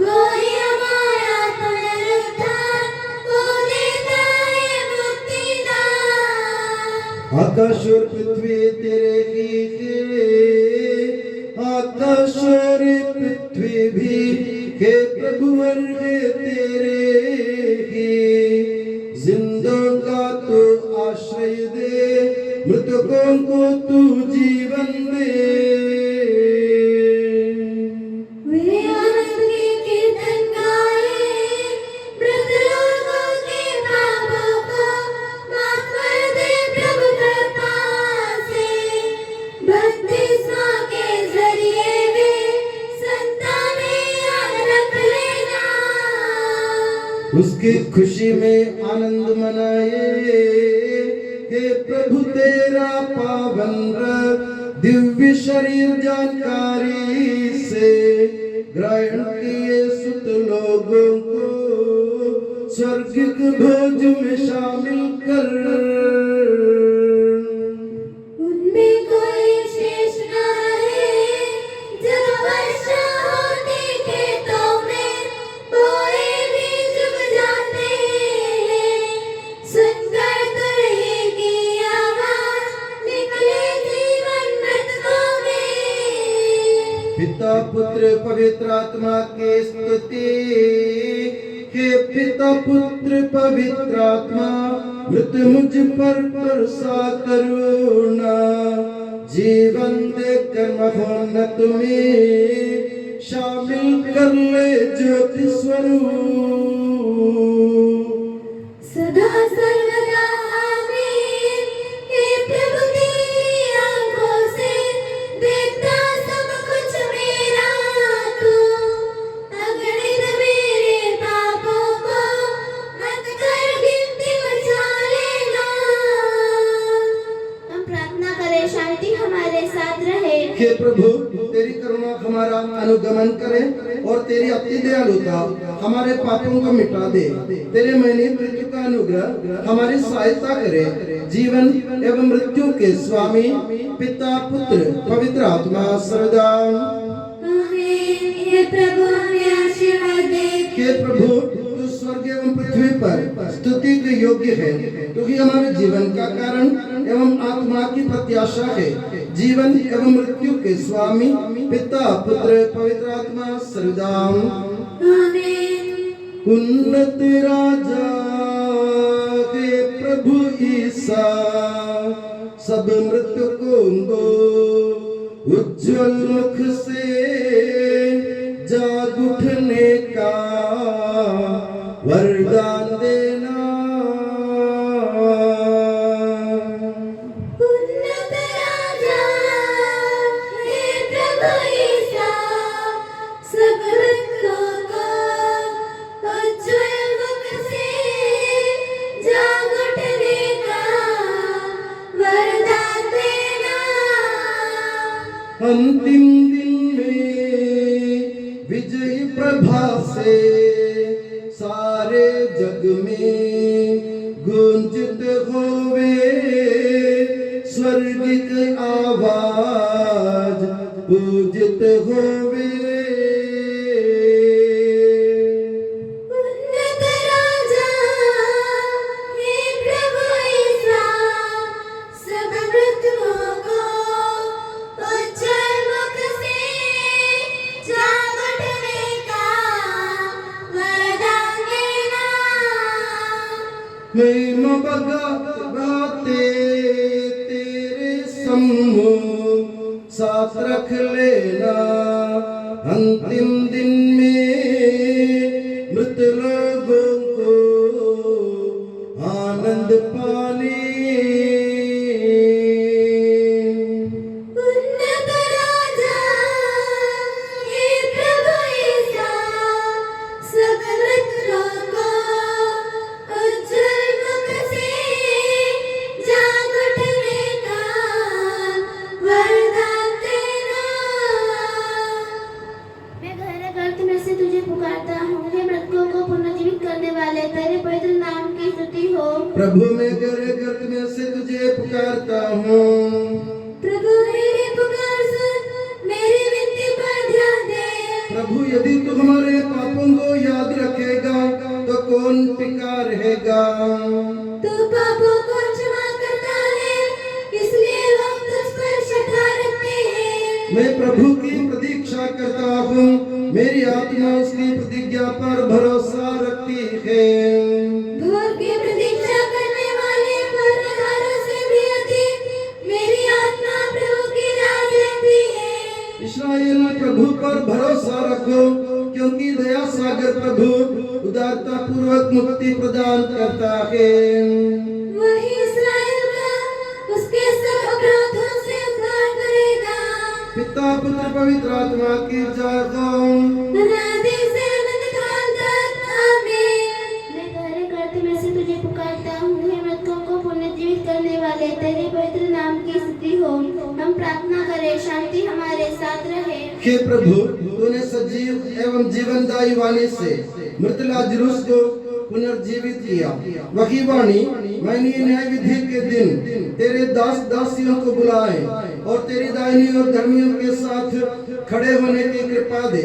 वही हमारा पुनरुत्थान, वो देता है मुक्तिदान। आकाश और पृथ्वी तेरे गीत, आकाश और पृथ्वी भी हे प्रभु वर्ग तेरे ही। जिंदों का तो आश्रय दे, मृतकों को तू जीवन दे। वे आनंद के कीर्तन गाए, मृत लोगों के पापों को माफ कर दे प्रभु कृपा से। बपतिस्मा के जरिए वे संतानें याद रख लेना। उसकी खुशी में आनंद मनाए, हे प्रभु तेरा पावन रक्त दिव्य शरीर जानकारी से ग्रहण किए सुत लोगों को स्वर्गिक भोज में शामिल कर। उनमें कोई शेष न रहे, जब वर्षा होती खेतों में बोए बीज उग जाते हैं। सुनकर तुरही की आवाज निकले जीवन मृतकों में। पुत्र पवित्र आत्मा की स्तुति। हे पिता पुत्र पवित्र आत्मा मृत मुझ पर बरसा करुणा। जीवन देकर महोन्नत में शामिल कर ले ज्योति स्वरूप। सदा सर्वदा आमीन। हे प्रभु तेरी आंखों से देखता सब कुछ मेरा तू। अगणित मेरे पापों को मत कर गिनती बचा लेना। हम प्रार्थना करें शांति हमारे साथ रहे। हे प्रभु तेरी करुणा हमारा अनुगमन करे और तेरी अति दयालुता हमारे पापों को मिटा दे। तेरे महीने मृत्यु का अनुग्रह हमारी सहायता करे। जीवन एवं मृत्यु के स्वामी पिता पुत्र पवित्र आत्मा सर्वदा। आमीन। हे प्रभु हमें आशीर्वाद दे। हे प्रभु तू स्वर्ग एवं पृथ्वी पर स्तुति के योग्य है, क्योंकि हमारे जीवन का कारण एवं आत्मा की प्रत्याशा है। जीवन एवं मृत्यु के स्वामी पिता पुत्र पवित्र आत्मा सर्वदा। आमीन। उन्नत राजा हे प्रभु ईसा सब मृतकों को उज्जवल मुख से जाग उठने का वरदान देना। उन्नत राजा हे प्रभु ईसा सब मृतकों को उज्ज्वल मुख से जाग उठने का वरदान देना। अंतिम दिन में विजय प्रभा से सारे जग में गूंजित होवे स्वर्गिक आवाज पूजित होवे। उन्नत राजा हे प्रभु ईसा सब मृतकों को उज्जवल मुख से जाग उठने का वरदान देना। महिमा बगाते तेरे सम्मुख साथ रख लेना। अंतिम दिन में मृत लोगों को आनंद पाने। उन्नत राजा हे प्रभु ईसा सब मृतकों को उज्जवल मुख से जाग उठने का वरदान देना। मैं गहरे गर्त में से तुझे पुकारता हूँ। हे मृतकों को पुनर्जीवित करने वाले तेरे पवित्र नाम की स्तुति हो। प्रभु मैं गहरे गर्त में से तुझे पुकारता हूँ। प्रभु मेरी पुकार सुन, मेरी विनती पर ध्यान दे। प्रभु यदि तू हमारे पापों को याद रखेगा तो कौन टिका रहेगा। तू पापों को क्षमा करता है, इसलिए लोग तुझ पर श्रद्धा रखते हैं। मैं प्रभु की प्रतीक्षा करता हूँ, मेरी आत्मा उसकी प्रतिज्ञा पर भरोसा रखती है। भोर की प्रतीक्षा करने वाले पूर्वकारों से भी अधिक मेरी आत्मा प्रभु की राह देखती है। इस्राएल प्रभु पर भरोसा रखो, क्योंकि दया सागर प्रभु उदारता पूर्वक मुक्ति प्रदान करता है। वही इस्राएल का उसके सब अपराधों से उद्धार करेगा। पिता पुत्र पवित्र आत्मा की जय हो। अनादि से अनंत काल तक आमीन। मैं गहरे गर्त में से तुझे पुकारता हूँ। हे मृतकों को पुनर्जीवित करने वाले तेरे पवित्र नाम की स्तुति हो। हम प्रार्थना करें शांति हमारे साथ रहे। हे प्रभु तूने सजीव एवं जीवनदायी वाणी से मृत लाजरुस को पुनर्जीवित किया। वही वाणी मैंने न्याय विधि के दिन तेरे दास दासियों को बुलाए और तेरी दाहिनी और धर्मियों के साथ खड़े होने की कृपा दे।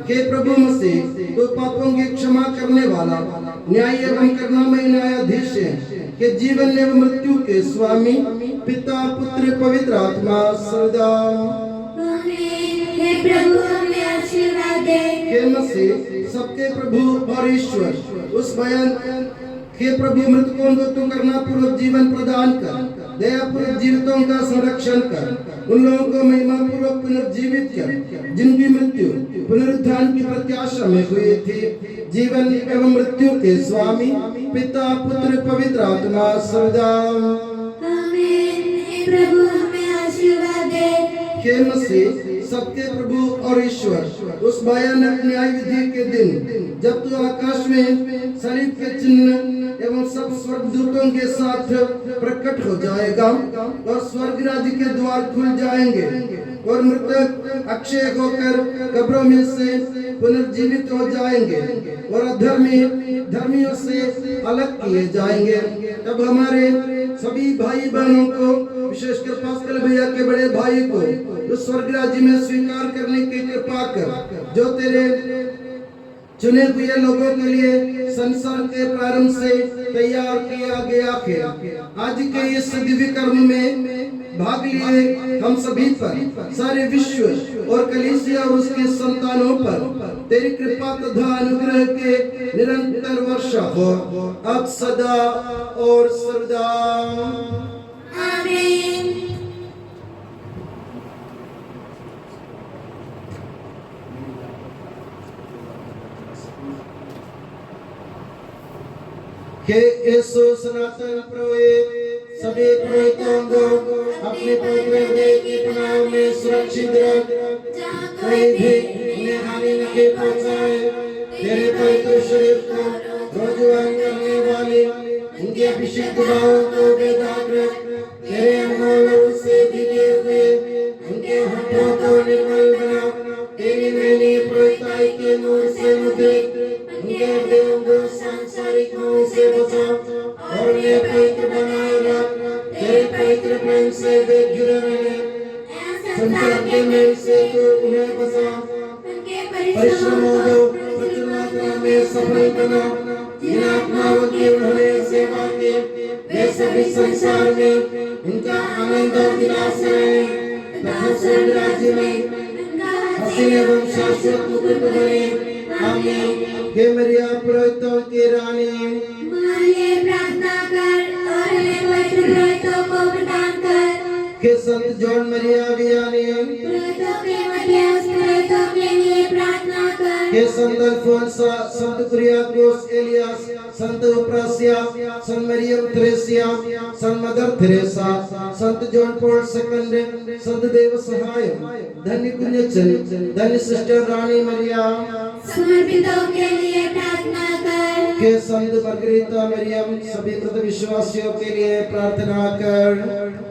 हे प्रभु मसीह तो पापों की क्षमा करने वाला न्याय एवं करुणामय न्यायाधीश है। के जीवन एवं मृत्यु के स्वामी पिता पुत्र पवित्र आत्मा सदा। आमीन। हे प्रभु हमें आशीर्वाद आशीर्वाद दे। हे मसीह सबके प्रभु और ईश्वर, उस बयान हे प्रभु मृतकों को तू करना पूर्वक जीवन प्रदान कर, दया पूर्वक जीवितों का संरक्षण कर, उन लोगों को महिमा पूर्वक पुनर्जीवित कर जिनकी मृत्यु पुनरुत्थान की प्रत्याशा में हुई थी। जीवन एवं मृत्यु के स्वामी पिता पुत्र पवित्र आत्मा सदा। आमीन। हे प्रभु हमें आशीर्वाद दे। हे मसीह सबके प्रभु और ईश्वर, उस भयानक न्याय विधि के दिन जब तू आकाश में शरीर के चिन्ह एवं सब स्वर्गदूतों के साथ प्रकट हो जाएगा और स्वर्ग राज्य के द्वार खुल जाएंगे और मृतक अक्षय होकर कब्रों में से पुनर्जीवित हो जाएंगे और अधर्मी धर्मियों से अलग किए जाएंगे। तब हमारे सभी भाई बहनों को, विशेषकर पास्कल भैया के बड़े भाई को, उस स्वर्ग राज्य में स्वीकार करने की कृपा कर जो तेरे चुने हुए लोगों के लिए संसार के प्रारंभ से तैयार किया गया है। आज के इस दिव्य कर्म में भाग लिए हम सभी पर, सारे विश्व और कलीसिया और उसके संतानों पर तेरी कृपा तथा अनुग्रह के निरंतर वर्षा हो, अब सदा और सर्वदा। आमीन। हे यीशु सनातन पुरोहित सभी पुरोहितों को अपने पवित्र हृदय के तनाव में सुरक्षित रख, कोई भी उन्हें हानि न पहुंचाए। तेरे पवित्र शरीर को रोजगार करने वाले उनके अभिषेक भावों को बेदाग रख, तेरे अनमोल से दिए हुए उनके होठों को निर्मल बना, तेरी मैंने पुरोहिताई के नूर से मुद्रित उनके हृदयों को सांसारिक मोह से बचा और उन्हें पवित्र बनाए रख। तेरे पवित्र प्रेम से वे जुड़े रहे, संसार के मेल से तू उन्हें बचा, परिश्रमों को प्रचुर मात्रा में सफल बना। जिन आत्माओं की उन्होंने सेवा की, वे सभी संसार में उनका आनंद और विलास रहे तथा स्वर्ग राज्य में हसीन एवं शाश्वत मुकुट बने। आमीन। हे मरिया पुरोहितों की रानी, हमारे प्रार्थना कर और हमें पवित्र पुरोहितों को प्रदान कर। हे संत जॉन मरिया वियानी, पुरोहितों के मध्यस्थ पुरोहितों के लिए प्रार्थना कर। हे संत अल्फोंसा, संत कुरियाकोस एलियास, संत उप्रासिया, संत मरियम थ्रेसिया, संत मदर थेरेसा, संत जॉन पॉल सेकंड, संत देव सहाय, धन्य पुण्यचन, धन्य सिस्टर रानी मरिया, समर्पितों के लिए प्रार्थना कर। हे संत मार्गरीता मरियम, सभी मृत विश्वासियों के लिए प्रार्थना कर।